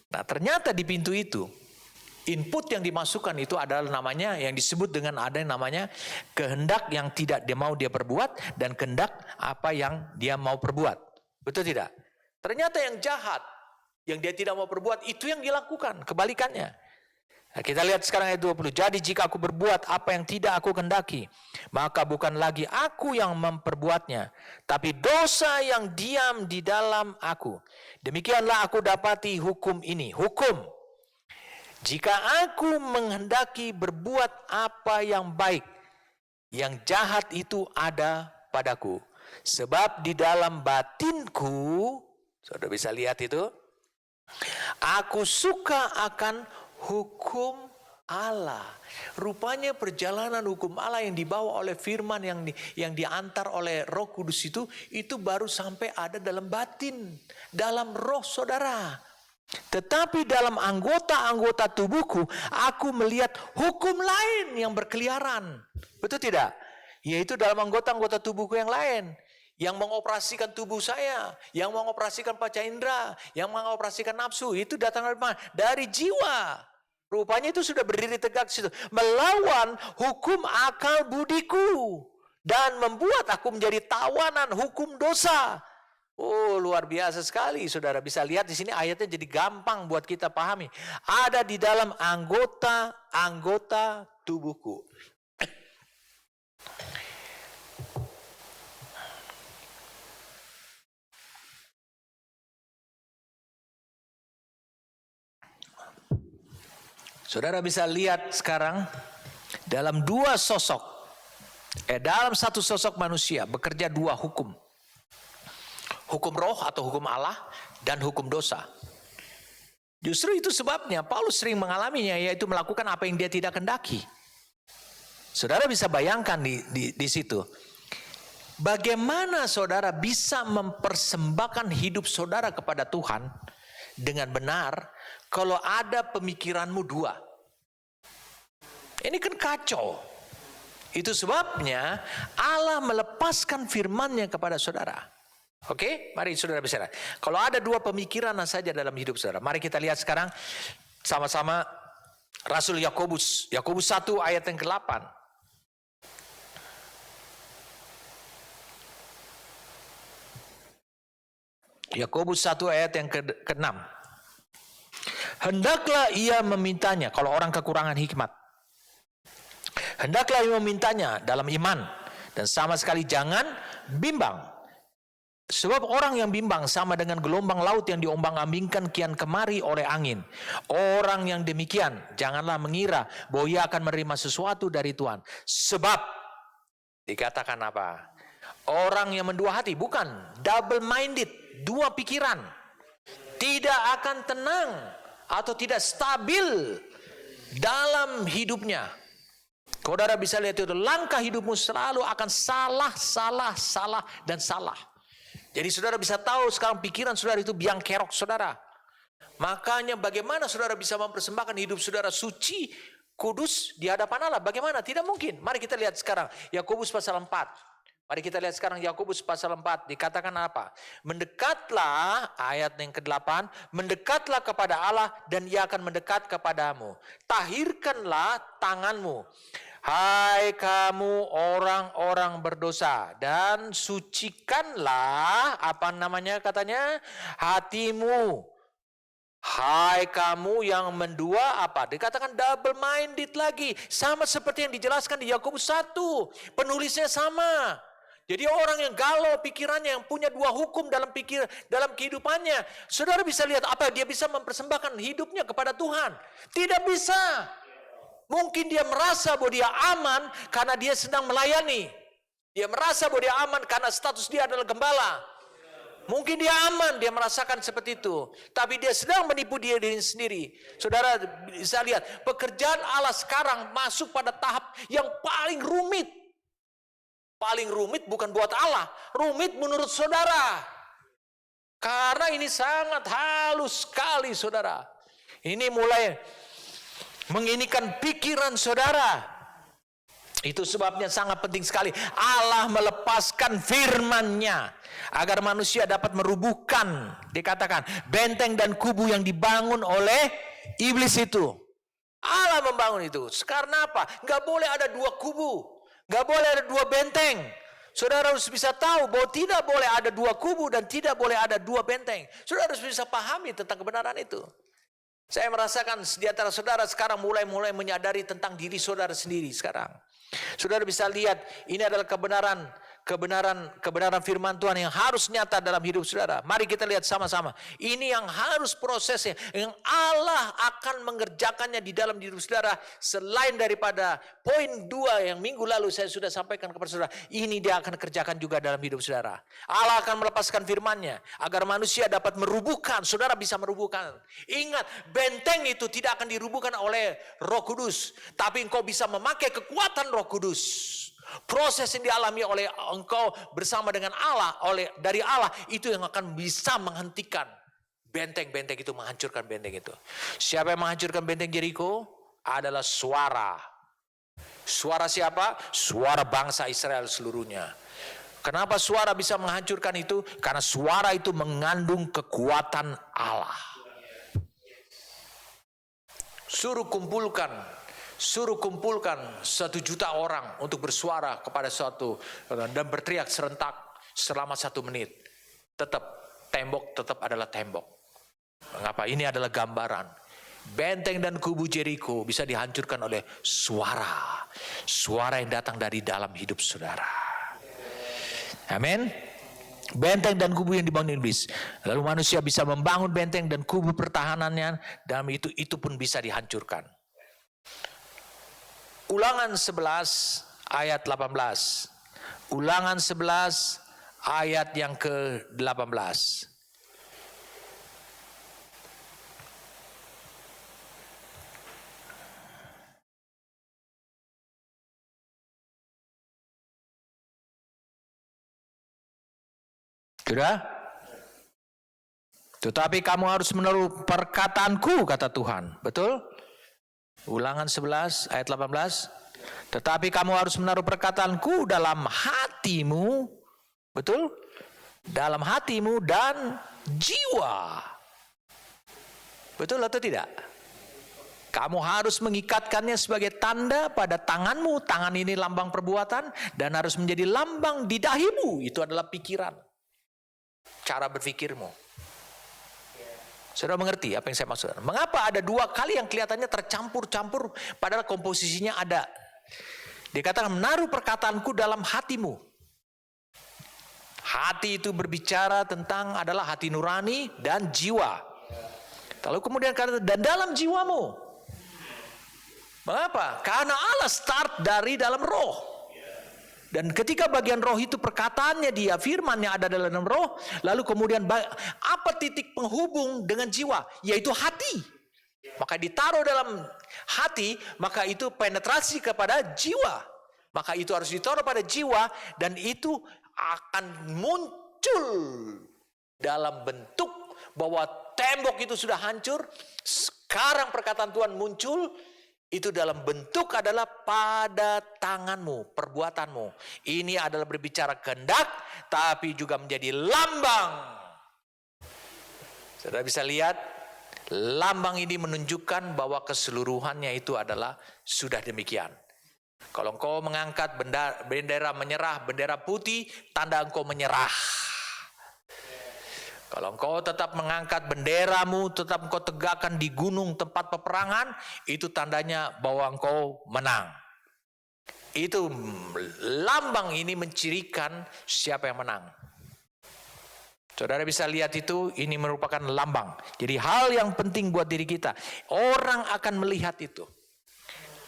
Nah, ternyata di pintu itu, input yang dimasukkan itu adalah namanya yang disebut dengan ada yang namanya kehendak yang tidak dia mau dia perbuat, dan kehendak apa yang dia mau perbuat. Betul tidak? Ternyata yang jahat, yang dia tidak mau perbuat, itu yang dilakukan, kebalikannya. Nah, kita lihat sekarang ayat 20. Jadi jika aku berbuat apa yang tidak aku kehendaki, maka bukan lagi aku yang memperbuatnya, tapi dosa yang diam di dalam aku. Demikianlah aku dapati hukum ini. Hukum. Jika aku menghendaki berbuat apa yang baik, yang jahat itu ada padaku. Sebab di dalam batinku, saudara bisa lihat itu, aku suka akan hukum Allah. Rupanya perjalanan hukum Allah yang dibawa oleh firman yang diantar oleh Roh Kudus itu baru sampai ada dalam batin, dalam roh saudara. Tetapi dalam anggota-anggota tubuhku, aku melihat hukum lain yang berkeliaran. Betul tidak? Yaitu dalam anggota-anggota tubuhku yang lain. Yang mengoperasikan tubuh saya, yang mengoperasikan panca indera, yang mengoperasikan nafsu, itu datang dari mana? Dari jiwa. Rupanya itu sudah berdiri tegak di situ, melawan hukum akal budiku dan membuat aku menjadi tawanan hukum dosa. Oh, luar biasa sekali, saudara. Bisa lihat di sini ayatnya jadi gampang buat kita pahami. Ada di dalam anggota tubuhku. Saudara bisa lihat sekarang dalam dua sosok, dalam satu sosok manusia bekerja dua hukum. Hukum roh atau hukum Allah dan hukum dosa. Justru itu sebabnya Paulus sering mengalaminya, yaitu melakukan apa yang dia tidak kendaki. Saudara bisa bayangkan di situ. Bagaimana saudara bisa mempersembahkan hidup saudara kepada Tuhan dengan benar kalau ada pemikiranmu dua? Ini kan kacau. Itu sebabnya Allah melepaskan firman-Nya kepada saudara. Oke, mari saudara bicara. Kalau ada dua pemikiran saja dalam hidup saudara, mari kita lihat sekarang sama-sama Rasul Yakobus. Yakobus 1 ayat yang ke-8. Yakobus 1 ayat yang ke-6. Hendaklah ia memintanya, kalau orang kekurangan hikmat. Hendaklah ia memintanya dalam iman, dan sama sekali jangan bimbang. Sebab orang yang bimbang sama dengan gelombang laut yang diombang-ambingkan kian kemari oleh angin. Orang yang demikian janganlah mengira bahwa ia akan menerima sesuatu dari Tuhan. Sebab dikatakan apa? Orang yang mendua hati, bukan double minded, dua pikiran, tidak akan tenang atau tidak stabil dalam hidupnya. Saudara bisa lihat itu, langkah hidupmu selalu akan salah, dan salah. Jadi saudara bisa tahu sekarang pikiran saudara itu biang kerok saudara. Makanya bagaimana saudara bisa mempersembahkan hidup saudara suci, kudus di hadapan Allah? Bagaimana? Tidak mungkin. Mari kita lihat sekarang Yakobus pasal 4. Mari kita lihat sekarang Yakobus pasal 4. Dikatakan apa? Mendekatlah, ayat yang ke-8. Mendekatlah kepada Allah dan ia akan mendekat kepadamu. Tahirkanlah tanganmu, hai kamu orang-orang berdosa, dan sucikanlah, apa namanya katanya, hatimu. Hai kamu yang mendua apa? Dikatakan double minded lagi. Sama seperti yang dijelaskan di Yakobus 1. Penulisnya sama. Jadi orang yang galau pikirannya, yang punya dua hukum dalam kehidupannya. Saudara bisa lihat apa dia bisa mempersembahkan hidupnya kepada Tuhan. Tidak bisa. Mungkin dia merasa bahwa dia aman karena dia sedang melayani. Dia merasa bahwa dia aman karena status dia adalah gembala. Mungkin dia aman, dia merasakan seperti itu. Tapi dia sedang menipu diri sendiri. Saudara bisa lihat, pekerjaan Allah sekarang masuk pada tahap yang paling rumit. Paling rumit bukan buat Allah, rumit menurut saudara. Karena ini sangat halus sekali saudara. Ini mulai menginikan pikiran saudara. Itu sebabnya sangat penting sekali Allah melepaskan firman-Nya agar manusia dapat merubuhkan, dikatakan, benteng dan kubu yang dibangun oleh iblis itu. Allah membangun itu. Karena apa? Gak boleh ada dua kubu, gak boleh ada dua benteng. Saudara harus bisa tahu bahwa tidak boleh ada dua kubu dan tidak boleh ada dua benteng. Saudara harus bisa pahami tentang kebenaran itu. Saya merasakan di antara saudara sekarang mulai menyadari tentang diri saudara sendiri sekarang. Saudara bisa lihat ini adalah kebenaran firman Tuhan yang harus nyata dalam hidup saudara. Mari kita lihat sama-sama. Ini yang harus prosesnya, yang Allah akan mengerjakannya di dalam hidup saudara. Selain daripada poin 2 yang minggu lalu saya sudah sampaikan kepada saudara, ini dia akan kerjakan juga dalam hidup saudara. Allah akan melepaskan firman-Nya agar manusia dapat merubuhkan, saudara bisa merubuhkan. Ingat, benteng itu tidak akan dirubuhkan oleh Roh Kudus, tapi engkau bisa memakai kekuatan Roh Kudus. Proses yang dialami oleh engkau bersama dengan Allah, dari Allah, itu yang akan bisa menghentikan benteng-benteng itu, menghancurkan benteng itu. Siapa yang menghancurkan benteng Yeriko? Adalah suara. Suara siapa? Suara bangsa Israel seluruhnya. Kenapa suara bisa menghancurkan itu? Karena suara itu mengandung kekuatan Allah. Suruh kumpulkan 1 juta orang untuk bersuara kepada suatu dan berteriak serentak selama 1 menit. tembok tetap adalah tembok. Mengapa? Ini adalah gambaran. Benteng dan kubu Jericho bisa dihancurkan oleh suara. Suara yang datang dari dalam hidup saudara. Amin. Benteng dan kubu yang dibangun iblis. Lalu manusia bisa membangun benteng dan kubu pertahanannya. Dalam itu pun bisa dihancurkan. Ulangan 11 ayat 18. Ulangan 11 ayat yang ke-18. Sudah? Tetapi kamu harus menaruh perkataanku, kata Tuhan. Betul? Ulangan 11 ayat 18. Tetapi kamu harus menaruh perkataanku dalam hatimu. Betul? Dalam hatimu dan jiwa. Betul atau tidak? Kamu harus mengikatkannya sebagai tanda pada tanganmu. Tangan ini lambang perbuatan. Dan harus menjadi lambang di dahimu. Itu adalah pikiran. Cara berpikirmu. Saudara mengerti apa yang saya maksud? Mengapa ada dua kali yang kelihatannya tercampur-campur padahal komposisinya ada? Dikatakan menaruh perkataanku dalam hatimu. Hati itu berbicara tentang adalah hati nurani dan jiwa. Lalu kemudian kata dan dalam jiwamu. Mengapa? Karena Allah start dari dalam roh. Dan ketika bagian roh itu perkataannya dia, firmannya ada dalam roh, lalu kemudian apa titik penghubung dengan jiwa? Yaitu hati. Maka ditaruh dalam hati, maka itu penetrasi kepada jiwa. Maka itu harus ditaruh pada jiwa dan itu akan muncul dalam bentuk bahwa tembok itu sudah hancur. Sekarang perkataan Tuhan muncul. Itu dalam bentuk adalah pada tanganmu, perbuatanmu. Ini adalah berbicara kehendak, tapi juga menjadi lambang. Saudara bisa lihat, lambang ini menunjukkan bahwa keseluruhannya itu adalah sudah demikian. Kalau engkau mengangkat bendera menyerah, bendera putih, tanda engkau menyerah. Kalau engkau tetap mengangkat benderamu, tetap engkau tegakkan di gunung tempat peperangan, itu tandanya bahwa engkau menang. Itu lambang ini mencirikan siapa yang menang. Saudara bisa lihat itu, ini merupakan lambang. Jadi hal yang penting buat diri kita, orang akan melihat itu.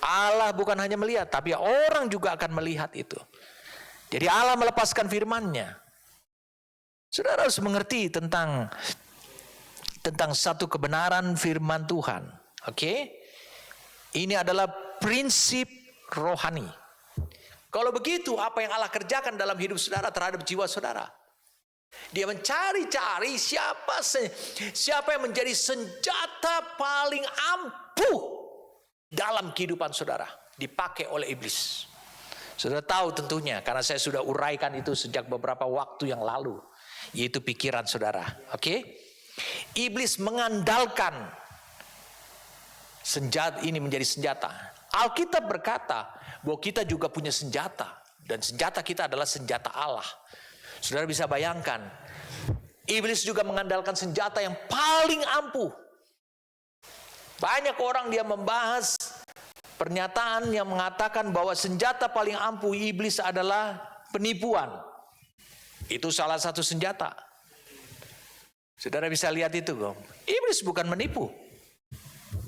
Allah bukan hanya melihat, tapi orang juga akan melihat itu. Jadi Allah melepaskan firman-Nya. Saudara harus mengerti tentang satu kebenaran firman Tuhan. Oke? Ini adalah prinsip rohani. Kalau begitu, apa yang Allah kerjakan dalam hidup saudara terhadap jiwa saudara? Dia mencari-cari siapa yang menjadi senjata paling ampuh dalam kehidupan saudara. Dipakai oleh iblis. Saudara tahu tentunya, karena saya sudah uraikan itu sejak beberapa waktu yang lalu. Yaitu pikiran saudara. Oke? Iblis mengandalkan senjata ini menjadi senjata. Alkitab berkata bahwa kita juga punya senjata. Dan senjata kita adalah senjata Allah. Saudara bisa bayangkan. Iblis juga mengandalkan senjata yang paling ampuh. Banyak orang dia membahas pernyataan yang mengatakan bahwa senjata paling ampuh iblis adalah penipuan. Itu salah satu senjata. Saudara bisa lihat itu, kok. Iblis bukan menipu.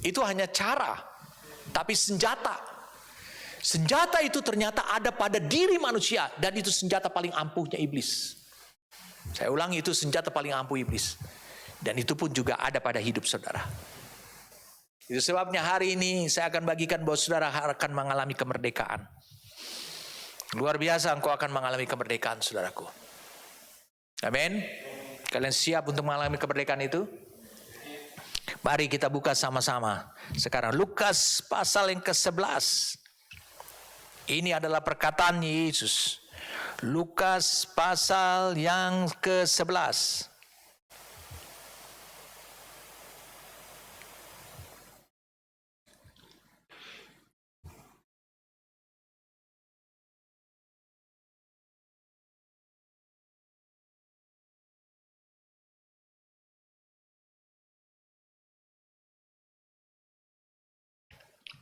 Itu hanya cara, tapi senjata. Senjata itu ternyata ada pada diri manusia dan itu senjata paling ampuhnya iblis. Saya ulangi, itu senjata paling ampuh iblis. Dan itu pun juga ada pada hidup saudara. Itu sebabnya hari ini saya akan bagikan bahwa saudara akan mengalami kemerdekaan. Luar biasa engkau akan mengalami kemerdekaan, saudaraku. Amin. Kalian siap untuk mengalami kemerdekaan itu? Mari kita buka sama-sama. Sekarang Lukas pasal yang ke-11. Ini adalah perkataan Yesus. Lukas pasal yang ke-11.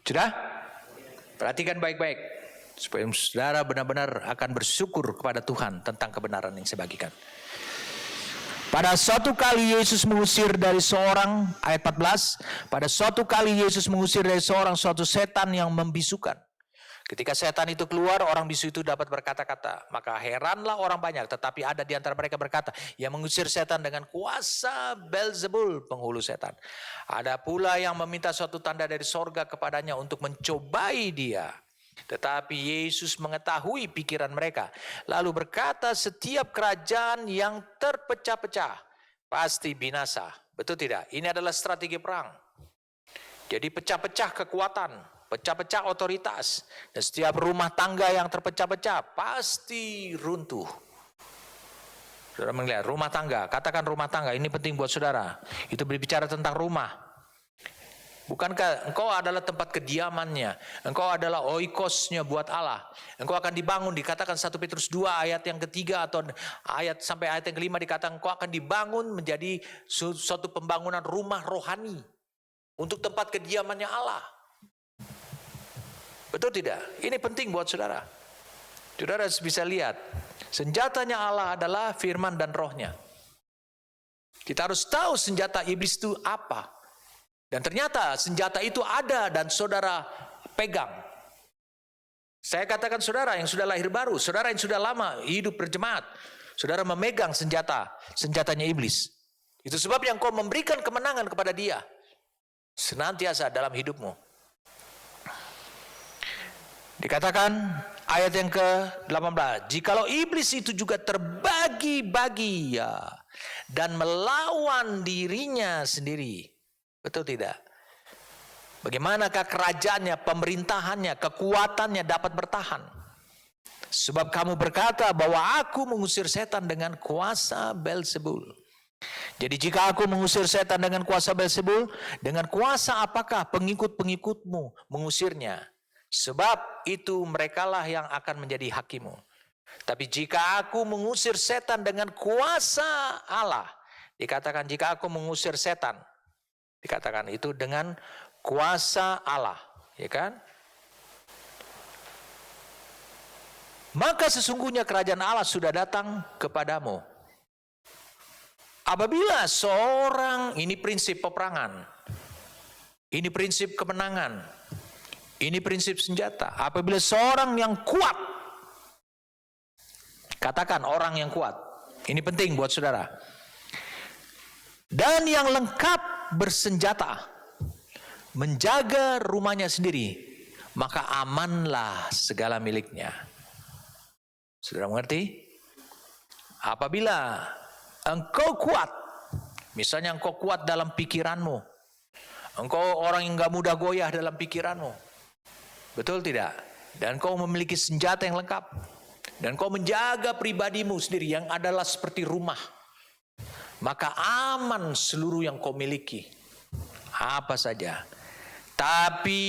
Sudah? Perhatikan baik-baik. Supaya saudara benar-benar akan bersyukur kepada Tuhan tentang kebenaran yang saya bagikan. Pada suatu kali Yesus mengusir dari seorang, ayat 14, pada suatu kali Yesus mengusir dari seorang suatu setan yang membisukan. Ketika setan itu keluar, orang bisu itu dapat berkata-kata. Maka heranlah orang banyak, tetapi ada di antara mereka berkata, yang mengusir setan dengan kuasa Beelzebul, penghulu setan. Ada pula yang meminta suatu tanda dari sorga kepadanya untuk mencobai dia. Tetapi Yesus mengetahui pikiran mereka, lalu berkata, setiap kerajaan yang terpecah-pecah pasti binasa. Betul tidak? Ini adalah strategi perang. Jadi pecah-pecah kekuatan, pecah-pecah otoritas, dan setiap rumah tangga yang terpecah-pecah pasti runtuh. Saudara melihat rumah tangga, katakan rumah tangga, ini penting buat saudara. Itu berbicara tentang rumah. Bukankah engkau adalah tempat kediamannya? Engkau adalah oikosnya buat Allah. Engkau akan dibangun, dikatakan 1 Petrus 2 ayat yang ketiga atau ayat sampai ayat yang kelima dikatakan engkau akan dibangun menjadi suatu pembangunan rumah rohani untuk tempat kediamannya Allah. Betul tidak? Ini penting buat saudara. Saudara bisa lihat, senjatanya Allah adalah firman dan rohnya. Kita harus tahu senjata iblis itu apa. Dan ternyata senjata itu ada dan saudara pegang. Saya katakan saudara yang sudah lahir baru, saudara yang sudah lama hidup berjemaat, saudara memegang senjatanya iblis. Itu sebab yang kau memberikan kemenangan kepada dia senantiasa dalam hidupmu. Dikatakan ayat yang ke-18, jikalau iblis itu juga terbagi-bagi ya, dan melawan dirinya sendiri. Betul tidak? Bagaimanakah kerajaannya, pemerintahannya, kekuatannya dapat bertahan? Sebab kamu berkata bahwa aku mengusir setan dengan kuasa Beelzebul. Jadi jika aku mengusir setan dengan kuasa Beelzebul, dengan kuasa apakah pengikut-pengikutmu mengusirnya? Sebab itu merekalah yang akan menjadi hakimu. Tapi jika aku mengusir setan dengan kuasa Allah, dikatakan jika aku mengusir setan, dikatakan itu dengan kuasa Allah, ya kan? Maka sesungguhnya kerajaan Allah sudah datang kepadamu. Apabila seorang, ini prinsip peperangan, ini prinsip kemenangan, ini prinsip senjata. Apabila seorang yang kuat, katakan orang yang kuat, ini penting buat saudara. Dan yang lengkap bersenjata, menjaga rumahnya sendiri, maka amanlah segala miliknya. Saudara mengerti? Apabila engkau kuat, misalnya engkau kuat dalam pikiranmu, engkau orang yang gak mudah goyah dalam pikiranmu, betul tidak? Dan kau memiliki senjata yang lengkap, dan kau menjaga pribadimu sendiri yang adalah seperti rumah, maka aman seluruh yang kau miliki, apa saja. Tapi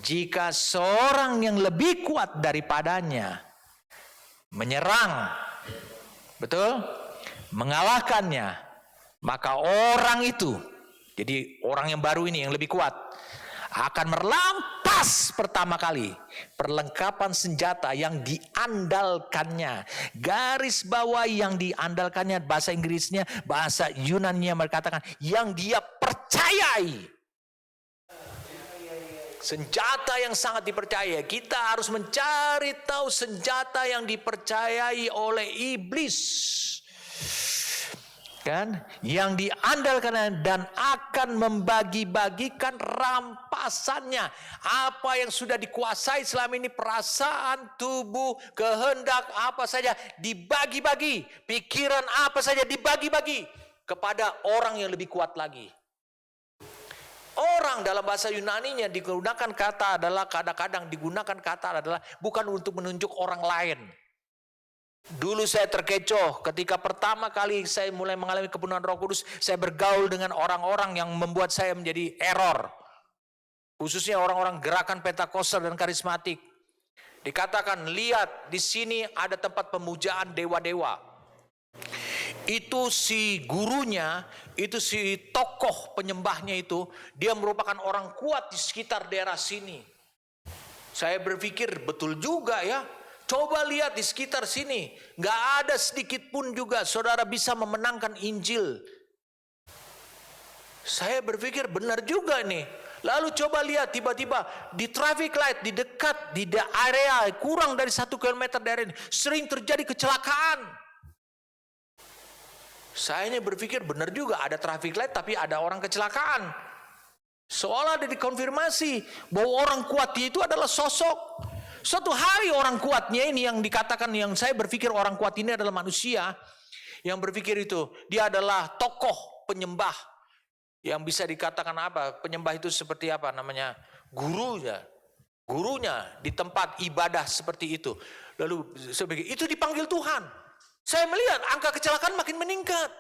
jika seorang yang lebih kuat daripadanya menyerang, betul, mengalahkannya, maka orang itu, jadi orang yang baru ini yang lebih kuat, akan merampas pertama kali perlengkapan senjata yang diandalkannya. Garis bawah yang diandalkannya, bahasa Inggrisnya, bahasa Yunaninya berkatakan yang dia percayai. Senjata yang sangat dipercaya. Kita harus mencari tahu senjata yang dipercayai oleh iblis, kan, yang diandalkan dan akan membagi-bagikan rampasannya. Apa yang sudah dikuasai selama ini, perasaan, tubuh, kehendak, apa saja dibagi-bagi, pikiran apa saja dibagi-bagi kepada orang yang lebih kuat lagi. Orang dalam bahasa Yunaninya digunakan kata adalah, kadang-kadang digunakan kata adalah bukan untuk menunjuk orang lain. Dulu saya terkecoh ketika pertama kali saya mulai mengalami kepenuhan Roh Kudus, saya bergaul dengan orang-orang yang membuat saya menjadi error. Khususnya orang-orang gerakan Pentakosta dan karismatik. Dikatakan, lihat di sini ada tempat pemujaan dewa-dewa. Itu si gurunya, itu si tokoh penyembahnya itu, dia merupakan orang kuat di sekitar daerah sini. Saya berpikir betul juga ya. Coba lihat di sekitar sini, nggak ada sedikit pun juga saudara bisa memenangkan Injil. Saya berpikir benar juga nih. Lalu coba lihat tiba-tiba di traffic light di dekat di area kurang dari 1 kilometer dari ini sering terjadi kecelakaan. Saya berpikir benar juga ada traffic light tapi ada orang kecelakaan. Seolah ada dikonfirmasi bahwa orang kuat itu adalah sosok. Suatu hari orang kuatnya ini yang dikatakan, yang saya berpikir orang kuat ini adalah manusia. Yang berpikir itu, dia adalah tokoh penyembah. Yang bisa dikatakan apa? Penyembah itu seperti apa namanya? Gurunya. Gurunya di tempat ibadah seperti itu. Lalu sebagai itu dipanggil Tuhan. Saya melihat angka kecelakaan makin meningkat.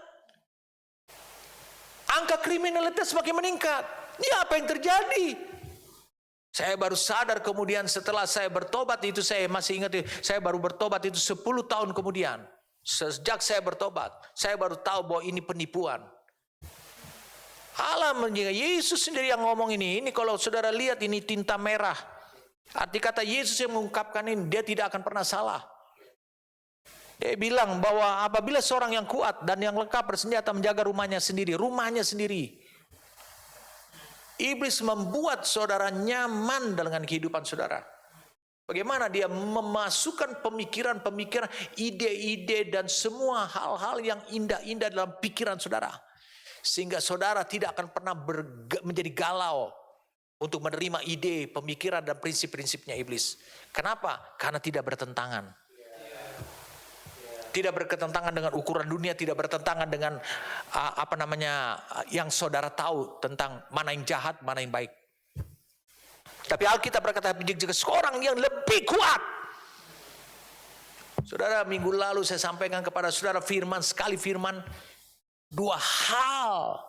Angka kriminalitas makin meningkat. Ini apa yang terjadi? Saya baru sadar kemudian setelah saya bertobat itu, saya masih ingat, saya baru bertobat itu 10 tahun kemudian. Sejak saya bertobat, saya baru tahu bahwa ini penipuan. Allah menjaga, Yesus sendiri yang ngomong ini kalau saudara lihat ini tinta merah. Arti kata Yesus yang mengungkapkan ini, dia tidak akan pernah salah. Dia bilang bahwa apabila seorang yang kuat dan yang lengkap bersenjata menjaga rumahnya sendiri, iblis membuat saudara nyaman dengan kehidupan saudara. Bagaimana dia memasukkan pemikiran-pemikiran, ide-ide dan semua hal-hal yang indah-indah dalam pikiran saudara. Sehingga saudara tidak akan pernah menjadi galau untuk menerima ide, pemikiran dan prinsip-prinsipnya iblis. Kenapa? Karena tidak bertentangan. Tidak bertentangan dengan ukuran dunia, tidak bertentangan dengan yang saudara tahu tentang mana yang jahat, mana yang baik. Tapi Alkitab berkata jika seorang yang lebih kuat. Saudara, minggu lalu saya sampaikan kepada saudara firman, dua hal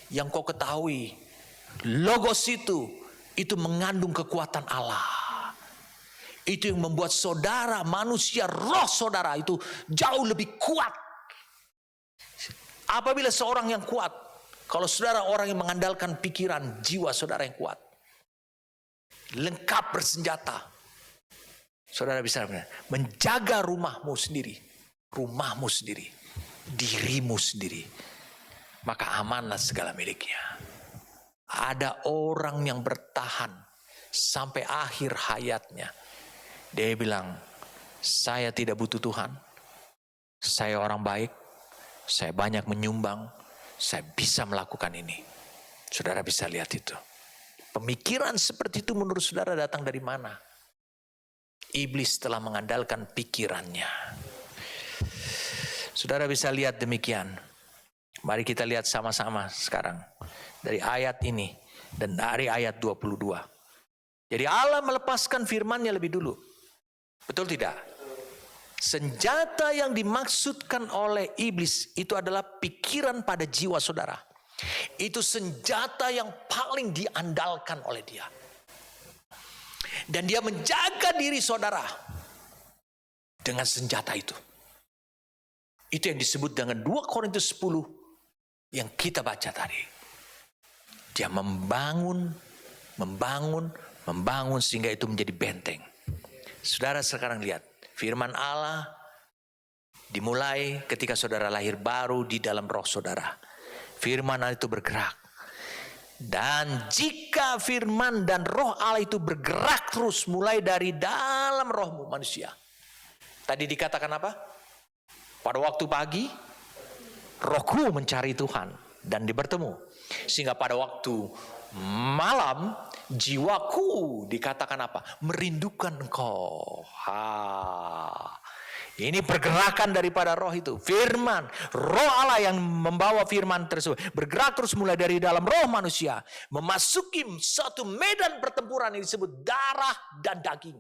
yang kau ketahui. Logos itu mengandung kekuatan Allah. Itu yang membuat saudara, manusia, roh saudara itu jauh lebih kuat. Apabila seorang yang kuat, kalau saudara orang yang mengandalkan pikiran, jiwa saudara yang kuat, lengkap bersenjata, saudara bisa menjaga rumahmu sendiri, dirimu sendiri, maka amanlah segala miliknya. Ada orang yang bertahan sampai akhir hayatnya. Dia bilang, saya tidak butuh Tuhan, saya orang baik, saya banyak menyumbang, saya bisa melakukan ini. Saudara bisa lihat itu. Pemikiran seperti itu menurut saudara datang dari mana? Iblis telah mengandalkan pikirannya. Saudara bisa lihat demikian. Mari kita lihat sama-sama sekarang. Dari ayat ini dan dari ayat 22. Jadi Allah melepaskan firman-Nya lebih dulu. Betul tidak? Senjata yang dimaksudkan oleh iblis itu adalah pikiran pada jiwa saudara. Itu senjata yang paling diandalkan oleh dia. Dan dia menjaga diri saudara dengan senjata itu. Itu yang disebut dengan 2 Korintus 10 yang kita baca tadi. Dia membangun sehingga itu menjadi benteng. Saudara sekarang lihat, firman Allah dimulai ketika saudara lahir baru di dalam roh saudara. Firman Allah itu bergerak. Dan jika firman dan roh Allah itu bergerak terus mulai dari dalam rohmu manusia. Tadi dikatakan apa? Pada waktu pagi, rohku mencari Tuhan dan dia bertemu. Sehingga pada waktu malam, jiwaku dikatakan apa? Merindukan engkau. Ini pergerakan daripada roh itu. Firman, roh Allah yang membawa firman tersebut bergerak terus mulai dari dalam roh manusia, memasuki satu medan pertempuran yang disebut darah dan daging.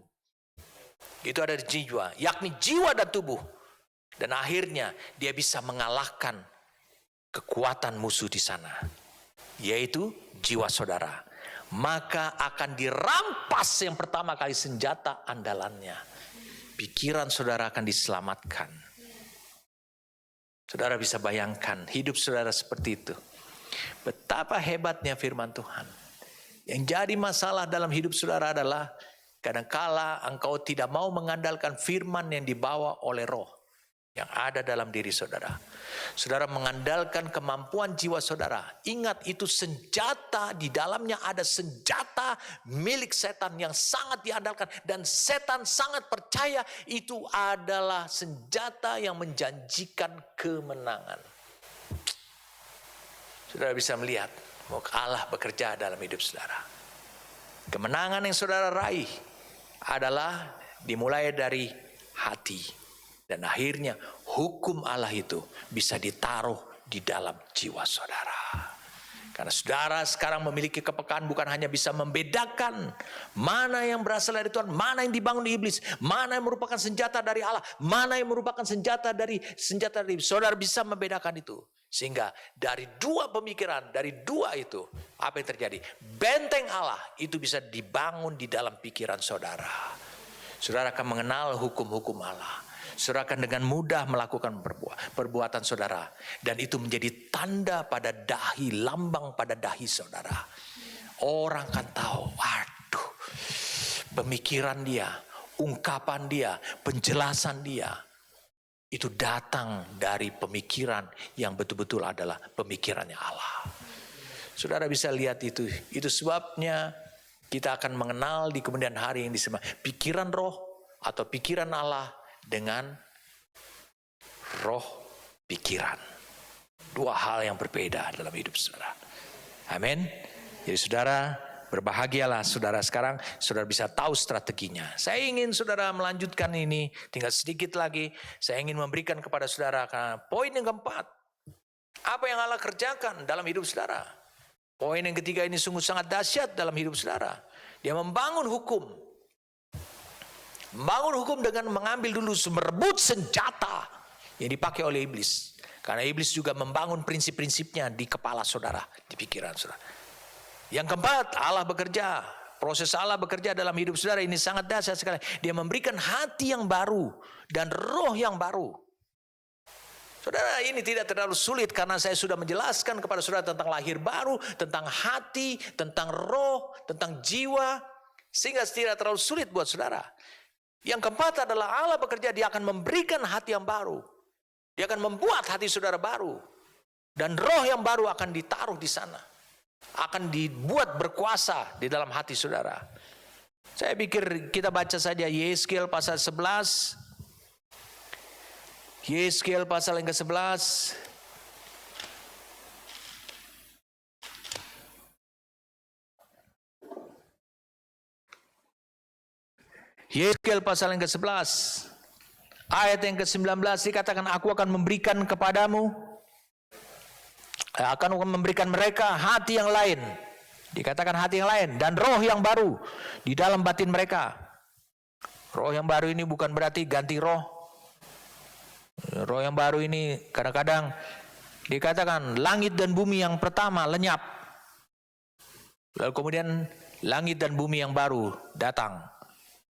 Itu ada di jiwa, yakni jiwa dan tubuh. Dan akhirnya dia bisa mengalahkan kekuatan musuh di sana, yaitu jiwa saudara. Maka akan dirampas yang pertama kali senjata andalannya. Pikiran saudara akan diselamatkan. Saudara bisa bayangkan hidup saudara seperti itu. Betapa hebatnya firman Tuhan. Yang jadi masalah dalam hidup saudara adalah kadangkala engkau tidak mau mengandalkan firman yang dibawa oleh roh yang ada dalam diri saudara. Saudara mengandalkan kemampuan jiwa saudara. Ingat, itu senjata, di dalamnya ada senjata milik setan yang sangat diandalkan. Dan setan sangat percaya itu adalah senjata yang menjanjikan kemenangan. Saudara bisa melihat bahwa Allah bekerja dalam hidup saudara. Kemenangan yang saudara raih adalah dimulai dari hati. Dan akhirnya hukum Allah itu bisa ditaruh di dalam jiwa saudara. Karena saudara sekarang memiliki kepekaan, bukan hanya bisa membedakan mana yang berasal dari Tuhan, mana yang dibangun iblis, mana yang merupakan senjata dari Allah, mana yang merupakan senjata dari saudara bisa membedakan itu. Sehingga dari dua pemikiran, dari dua itu, apa yang terjadi? Benteng Allah itu bisa dibangun di dalam pikiran saudara. Saudara akan mengenal hukum-hukum Allah. Saudara akan dengan mudah melakukan perbuatan saudara. Dan itu menjadi tanda pada dahi, lambang pada dahi saudara. Orang akan tahu, waduh, pemikiran dia, ungkapan dia, penjelasan dia, itu datang dari pemikiran yang betul-betul adalah pemikirannya Allah. Saudara bisa lihat itu. Itu sebabnya kita akan mengenal di kemudian hari yang disebut pikiran roh atau pikiran Allah dengan roh pikiran. Dua hal yang berbeda dalam hidup saudara. Amin. Jadi saudara, berbahagialah saudara sekarang. Saudara bisa tahu strateginya. Saya ingin saudara melanjutkan ini. Tinggal sedikit lagi. Saya ingin memberikan kepada saudara. Karena poin yang keempat. Apa yang Allah kerjakan dalam hidup saudara. Poin yang ketiga ini sungguh sangat dahsyat dalam hidup saudara. Dia membangun hukum. Membangun hukum dengan mengambil dulu, merebut senjata yang dipakai oleh iblis. Karena iblis juga membangun prinsip-prinsipnya di kepala saudara, di pikiran saudara. Yang keempat, Allah bekerja. Proses Allah bekerja dalam hidup saudara ini sangat dahsyat sekali. Dia memberikan hati yang baru dan roh yang baru. Saudara, ini tidak terlalu sulit karena saya sudah menjelaskan kepada saudara tentang lahir baru, tentang hati, tentang roh, tentang jiwa. Sehingga tidak terlalu sulit buat saudara. Yang keempat adalah Allah bekerja, dia akan memberikan hati yang baru. Dia akan membuat hati saudara baru. Dan roh yang baru akan ditaruh di sana. Akan dibuat berkuasa di dalam hati saudara. Saya pikir kita baca saja Yeskel pasal 11. Yeskel pasal yang ke-11. Yeskel pasal yang ke-11 ayat yang ke-19 dikatakan, aku akan memberikan kepadamu, akan memberikan mereka hati yang lain. Dikatakan hati yang lain dan roh yang baru di dalam batin mereka. Roh yang baru ini bukan berarti ganti roh. Roh yang baru ini kadang-kadang dikatakan langit dan bumi yang pertama lenyap. Lalu kemudian langit dan bumi yang baru datang.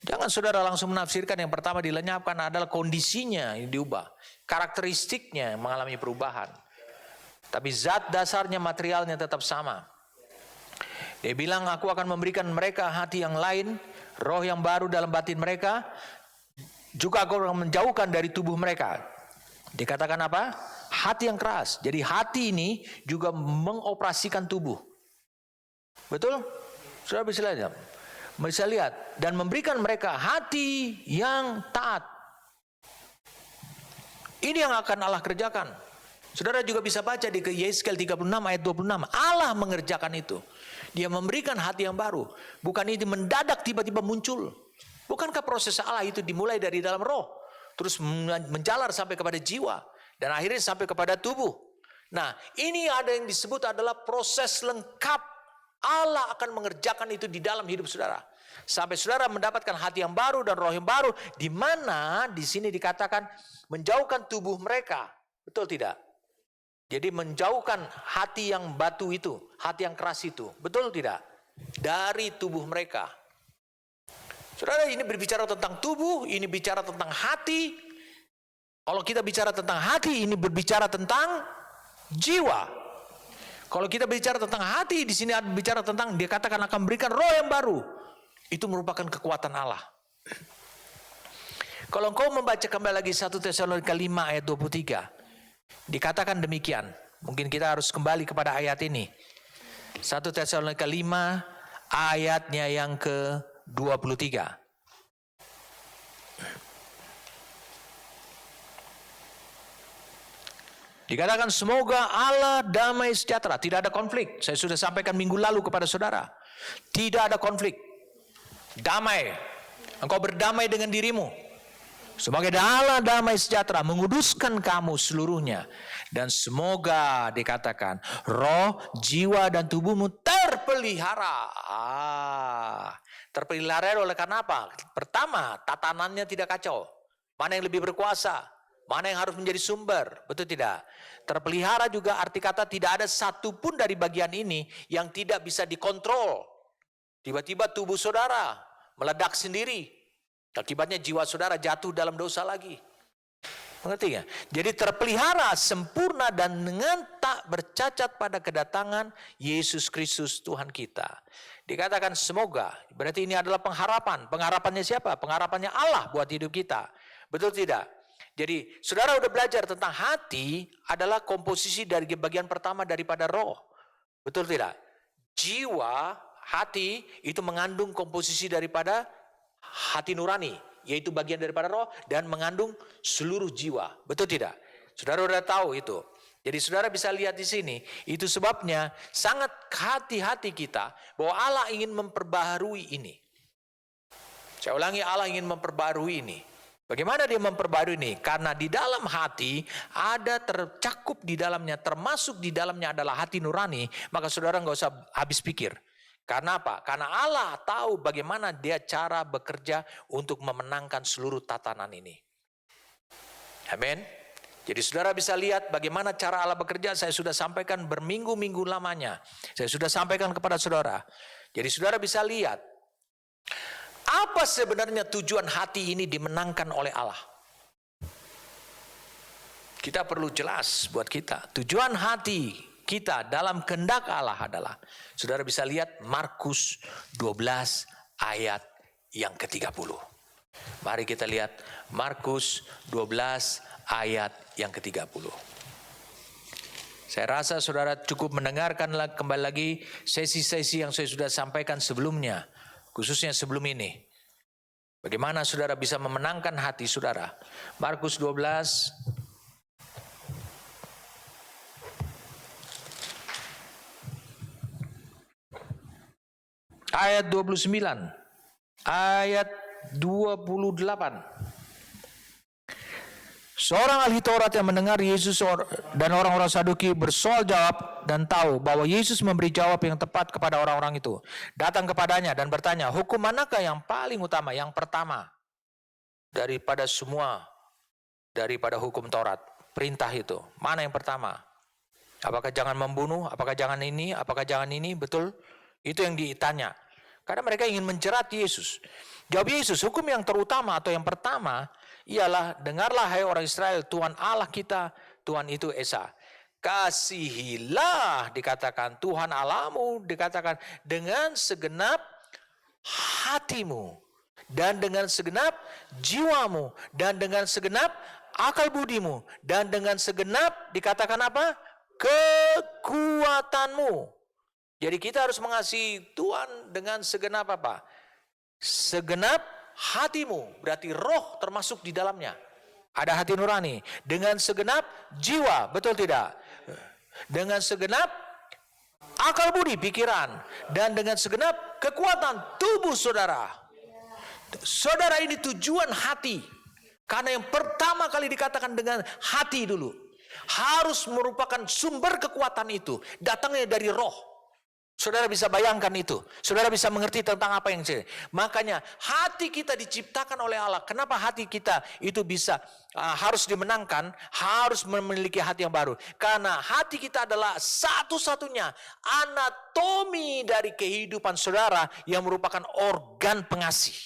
Jangan saudara langsung menafsirkan yang pertama dilenyapkan adalah kondisinya yang diubah. Karakteristiknya mengalami perubahan. Tapi zat dasarnya, materialnya tetap sama. Dia bilang, aku akan memberikan mereka hati yang lain, roh yang baru dalam batin mereka. Juga aku akan menjauhkan dari tubuh mereka. Dikatakan apa? Hati yang keras. Jadi hati ini juga mengoperasikan tubuh. Betul? Saudara bisa lihat. Bisa lihat dan memberikan mereka hati yang taat. Ini yang akan Allah kerjakan. Saudara juga bisa baca di Yeskel 36 ayat 26. Allah mengerjakan itu. Dia memberikan hati yang baru. Bukan ini mendadak tiba-tiba muncul. Bukankah proses Allah itu dimulai dari dalam roh, terus menjalar sampai kepada jiwa, dan akhirnya sampai kepada tubuh. Nah, ini ada yang disebut adalah proses lengkap. Allah akan mengerjakan itu di dalam hidup saudara. Sampai saudara mendapatkan hati yang baru dan roh yang baru. Di mana di sini dikatakan menjauhkan tubuh mereka. Betul tidak? Jadi menjauhkan hati yang batu itu. Hati yang keras itu. Betul tidak? Dari tubuh mereka. Saudara, ini berbicara tentang tubuh. Ini bicara tentang hati. Kalau kita bicara tentang hati, ini berbicara tentang jiwa. Kalau kita bicara tentang hati, di sini bicara tentang dia katakan akan memberikan roh yang baru. Itu merupakan kekuatan Allah. Kalau engkau membaca kembali lagi 1 Tesalonika 5 ayat 23. Dikatakan demikian. Mungkin kita harus kembali kepada ayat ini. 1 Tesalonika 5 ayatnya yang ke-23. Dikatakan semoga Allah damai sejahtera. Tidak ada konflik. Saya sudah sampaikan minggu lalu kepada saudara. Tidak ada konflik. Damai. Engkau berdamai dengan dirimu. Semoga Allah damai sejahtera menguduskan kamu seluruhnya. Dan semoga dikatakan roh, jiwa dan tubuhmu terpelihara. Terpelihara oleh karena apa? Pertama, tatanannya tidak kacau. Mana yang lebih berkuasa? Mana yang harus menjadi sumber? Betul tidak? Terpelihara juga arti kata tidak ada satupun dari bagian ini yang tidak bisa dikontrol. Tiba-tiba tubuh saudara meledak sendiri. Akibatnya jiwa saudara jatuh dalam dosa lagi. Mengerti nggak? Jadi terpelihara sempurna dan dengan tak bercacat pada kedatangan Yesus Kristus Tuhan kita. Dikatakan semoga, berarti ini adalah pengharapan. Pengharapannya siapa? Pengharapannya Allah buat hidup kita. Betul tidak? Jadi saudara udah belajar tentang hati adalah komposisi dari bagian pertama daripada roh. Betul tidak? Jiwa, hati itu mengandung komposisi daripada hati nurani. Yaitu bagian daripada roh dan mengandung seluruh jiwa. Betul tidak? Saudara udah tahu itu. Jadi saudara bisa lihat di sini. Itu sebabnya sangat hati-hati kita bahwa Allah ingin memperbaharui ini. Saya ulangi, Allah ingin memperbaharui ini. Bagaimana dia memperbarui ini? Karena di dalam hati ada tercakup di dalamnya, termasuk di dalamnya adalah hati nurani, maka saudara nggak usah habis pikir. Karena apa? Karena Allah tahu bagaimana dia cara bekerja untuk memenangkan seluruh tatanan ini. Amin. Jadi saudara bisa lihat bagaimana cara Allah bekerja. Saya sudah sampaikan berminggu-minggu lamanya. Saya sudah sampaikan kepada saudara. Jadi saudara bisa lihat. Apa sebenarnya tujuan hati ini dimenangkan oleh Allah? Kita perlu jelas buat kita. Tujuan hati kita dalam kehendak Allah adalah, saudara bisa lihat Markus 12 ayat yang ke-30. Mari kita lihat Markus 12 ayat yang ke-30. Saya rasa saudara cukup mendengarkan kembali lagi sesi-sesi yang saya sudah sampaikan sebelumnya. Khususnya sebelum ini. Bagaimana saudara bisa memenangkan hati saudara. Markus 12. Ayat 29. Ayat 28. Seorang ahli Taurat yang mendengar Yesus dan orang-orang Saduki bersoal jawab dan tahu bahwa Yesus memberi jawab yang tepat kepada orang-orang itu. Datang kepadanya dan bertanya, hukum manakah yang paling utama? Yang pertama daripada semua, daripada hukum Taurat. Perintah itu. Mana yang pertama? Apakah jangan membunuh? Apakah jangan ini? Apakah jangan ini? Betul? Itu yang ditanya. Karena mereka ingin menjerat Yesus. Jawab Yesus, hukum yang terutama atau yang pertama ialah, dengarlah hai orang Israel, Tuhan Allah kita, Tuhan itu Esa. Kasihilah, dikatakan Tuhan Allahmu, dikatakan dengan segenap hatimu, dan dengan segenap jiwamu, dan dengan segenap akal budimu, dan dengan segenap, dikatakan apa? Kekuatanmu. Jadi kita harus mengasihi Tuhan dengan segenap apa? Segenap hatimu, berarti roh termasuk di dalamnya. Ada hati nurani. Dengan segenap jiwa, betul tidak? Dengan segenap akal budi, pikiran. Dan dengan segenap kekuatan tubuh saudara. Saudara, ini tujuan hati. Karena yang pertama kali dikatakan dengan hati dulu. Harus merupakan sumber kekuatan itu. Datangnya dari roh. Saudara bisa bayangkan itu. Saudara bisa mengerti tentang apa yang saya. Makanya hati kita diciptakan oleh Allah. Kenapa hati kita itu bisa harus dimenangkan, harus memiliki hati yang baru? Karena hati kita adalah satu-satunya anatomi dari kehidupan saudara yang merupakan organ pengasih.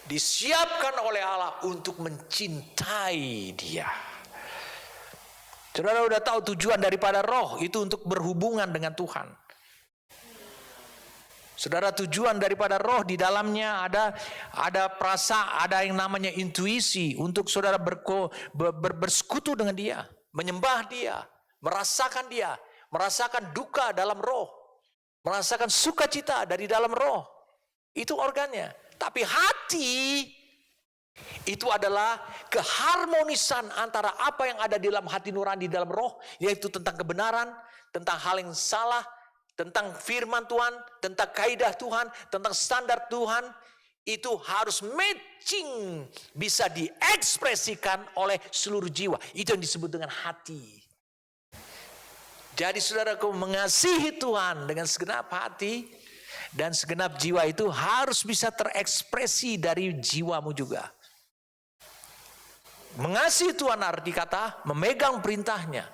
Disiapkan oleh Allah untuk mencintai dia. Saudara udah tahu tujuan daripada roh itu untuk berhubungan dengan Tuhan. Saudara, tujuan daripada roh di dalamnya ada perasaan, ada yang namanya intuisi untuk saudara bersekutu dengan dia, menyembah dia, merasakan duka dalam roh, merasakan sukacita dari dalam roh. Itu organnya. Tapi hati itu adalah keharmonisan antara apa yang ada di dalam hati nurani, di dalam roh, yaitu tentang kebenaran, tentang hal yang salah, tentang firman Tuhan, tentang kaidah Tuhan, tentang standar Tuhan. Itu harus matching, bisa diekspresikan oleh seluruh jiwa. Itu yang disebut dengan hati. Jadi saudaraku, mengasihi Tuhan dengan segenap hati dan segenap jiwa itu harus bisa terekspresi dari jiwamu juga. Mengasihi Tuhan arti kata memegang perintahnya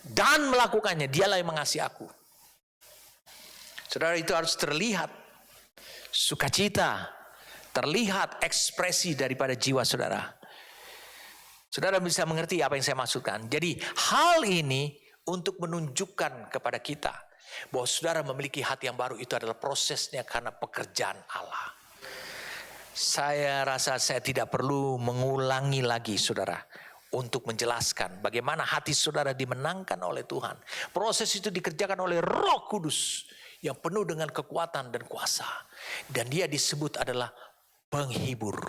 dan melakukannya. Dialah yang mengasihi aku. Saudara, itu harus terlihat sukacita, terlihat ekspresi daripada jiwa saudara. Saudara bisa mengerti apa yang saya maksudkan. Jadi hal ini untuk menunjukkan kepada kita bahwa saudara memiliki hati yang baru, itu adalah prosesnya karena pekerjaan Allah. Saya rasa saya tidak perlu mengulangi lagi saudara untuk menjelaskan bagaimana hati saudara dimenangkan oleh Tuhan. Proses itu dikerjakan oleh Roh Kudus yang penuh dengan kekuatan dan kuasa. Dan dia disebut adalah penghibur.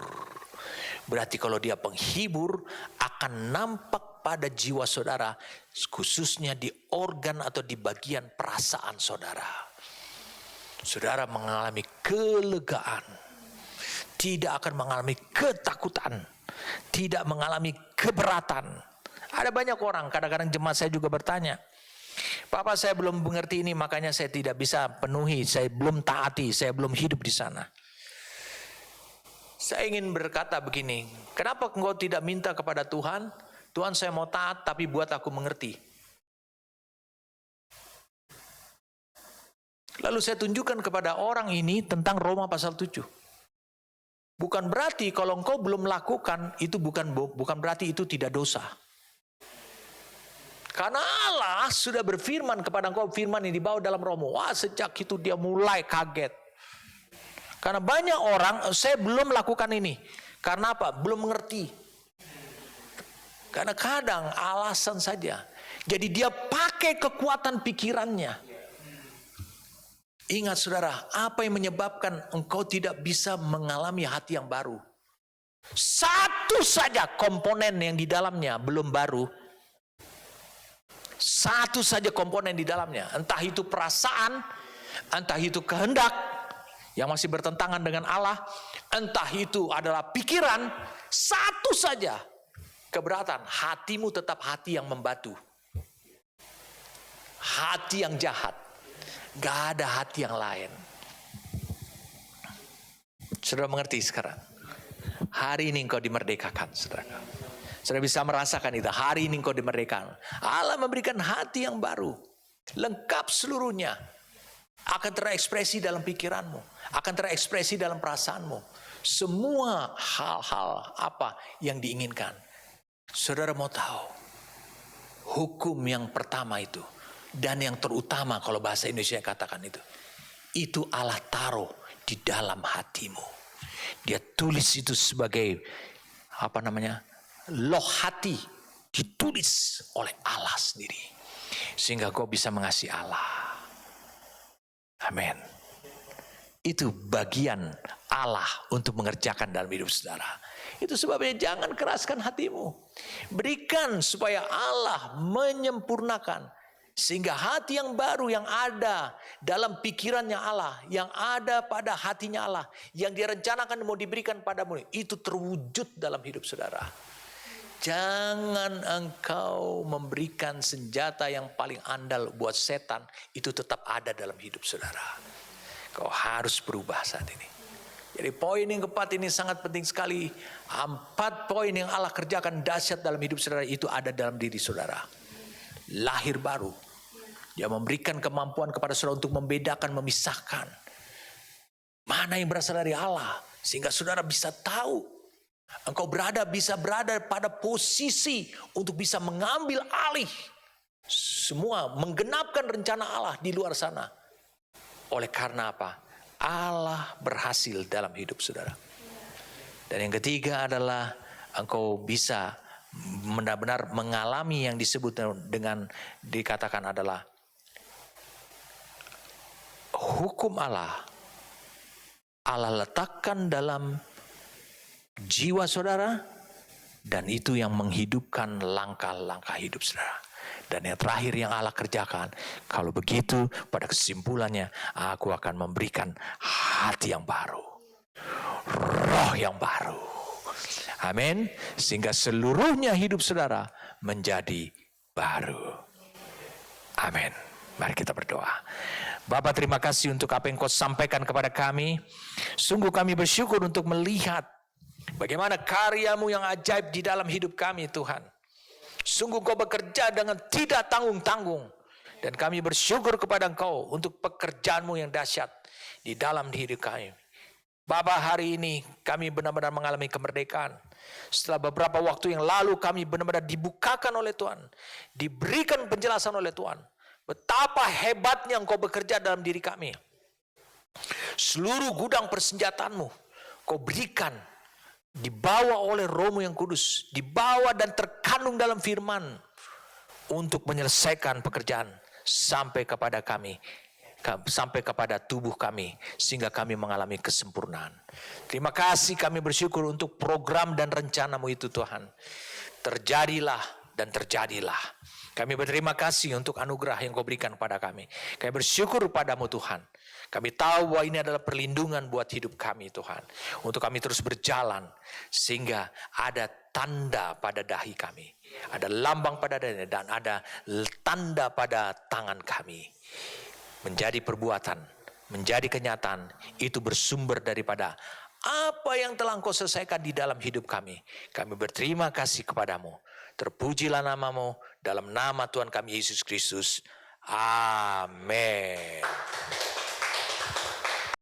Berarti kalau dia penghibur akan nampak pada jiwa saudara, khususnya di organ atau di bagian perasaan saudara. Saudara mengalami kelegaan. Tidak akan mengalami ketakutan, tidak mengalami keberatan. Ada banyak orang, kadang-kadang jemaat saya juga bertanya, Papa saya belum mengerti ini makanya saya tidak bisa penuhi, saya belum taati, saya belum hidup di sana. Saya ingin berkata begini, kenapa engkau tidak minta kepada Tuhan, Tuhan saya mau taat tapi buat aku mengerti. Lalu saya tunjukkan kepada orang ini tentang Roma pasal 7. Bukan berarti kalau engkau belum melakukan itu bukan berarti itu tidak dosa. Karena Allah sudah berfirman kepada engkau, firman yang dibawa dalam Romo. Wah, sejak itu dia mulai kaget. Karena banyak orang, saya belum melakukan ini. Karena apa? Belum mengerti. Karena kadang alasan saja. Jadi dia pakai kekuatan pikirannya. Ingat saudara, apa yang menyebabkan engkau tidak bisa mengalami hati yang baru? Satu saja komponen yang di dalamnya belum baru. Satu saja komponen di dalamnya. Entah itu perasaan, entah itu kehendak yang masih bertentangan dengan Allah, entah itu adalah pikiran, satu saja keberatan. Hatimu tetap hati yang membatu. Hati yang jahat. Gak ada hati yang lain. Saudara mengerti sekarang? Hari ini engkau dimerdekakan, saudara. Saudara bisa merasakan itu. Hari ini engkau dimerdekakan. Allah memberikan hati yang baru. Lengkap seluruhnya. Akan terekspresi dalam pikiranmu. Akan terekspresi dalam perasaanmu. Semua hal-hal apa yang diinginkan. Saudara mau tahu. Hukum yang pertama itu. Dan yang terutama kalau bahasa Indonesia katakan itu Allah taruh di dalam hatimu. Dia tulis itu sebagai loh hati, ditulis oleh Allah sendiri sehingga kau bisa mengasihi Allah. Amin. Itu bagian Allah untuk mengerjakan dalam hidup saudara. Itu sebabnya jangan keraskan hatimu. Berikan supaya Allah menyempurnakan. Sehingga hati yang baru yang ada dalam pikirannya Allah, yang ada pada hatinya Allah, yang direncanakan mau diberikan padamu, itu terwujud dalam hidup saudara. Jangan engkau memberikan senjata yang paling andal buat setan, itu tetap ada dalam hidup saudara. Kau harus berubah saat ini. Jadi poin yang keempat ini sangat penting sekali. 4 poin yang Allah kerjakan dahsyat dalam hidup saudara itu ada dalam diri saudara. Lahir baru. Dia memberikan kemampuan kepada saudara untuk membedakan, memisahkan. Mana yang berasal dari Allah, Sehingga saudara bisa tahu, engkau bisa berada pada posisi untuk bisa mengambil alih semua, menggenapkan rencana Allah di luar sana. Oleh karena apa? Allah berhasil dalam hidup saudara. Dan yang ketiga adalah engkau bisa benar-benar mengalami yang disebut dengan dikatakan adalah hukum Allah. Allah letakkan dalam jiwa saudara, dan itu yang menghidupkan langkah-langkah hidup saudara. Dan yang terakhir yang Allah kerjakan, kalau begitu pada kesimpulannya aku akan memberikan hati yang baru, roh yang baru. Amin. Sehingga seluruhnya hidup saudara menjadi baru. Amin. Mari kita berdoa. Bapa, terima kasih untuk apa yang Kau sampaikan kepada kami. Sungguh kami bersyukur untuk melihat bagaimana karya-Mu yang ajaib di dalam hidup kami, Tuhan. Sungguh Kau bekerja dengan tidak tanggung-tanggung. Dan kami bersyukur kepada Engkau untuk pekerjaan-Mu yang dahsyat di dalam hidup kami. Bapa, hari ini kami benar-benar mengalami kemerdekaan. Setelah beberapa waktu yang lalu kami benar-benar dibukakan oleh Tuhan. Diberikan penjelasan oleh Tuhan. Betapa hebatnya Engkau bekerja dalam diri kami. Seluruh gudang persenjataan-Mu Kau berikan, dibawa oleh Roh-Mu yang kudus, dibawa dan terkandung dalam firman untuk menyelesaikan pekerjaan sampai kepada kami, sampai kepada tubuh kami, sehingga kami mengalami kesempurnaan. Terima kasih, kami bersyukur untuk program dan rencana-Mu itu Tuhan. Terjadilah dan terjadilah. Kami berterima kasih untuk anugerah yang Kau berikan kepada kami. Kami bersyukur padamu Tuhan. Kami tahu bahwa ini adalah perlindungan buat hidup kami Tuhan. Untuk kami terus berjalan sehingga ada tanda pada dahi kami. Ada lambang pada dahi dan ada tanda pada tangan kami. Menjadi perbuatan, menjadi kenyataan, itu bersumber daripada apa yang telah Engkau selesaikan di dalam hidup kami. Kami berterima kasih kepadamu. Terpujilah namamu dalam nama Tuhan kami Yesus Kristus. Amin.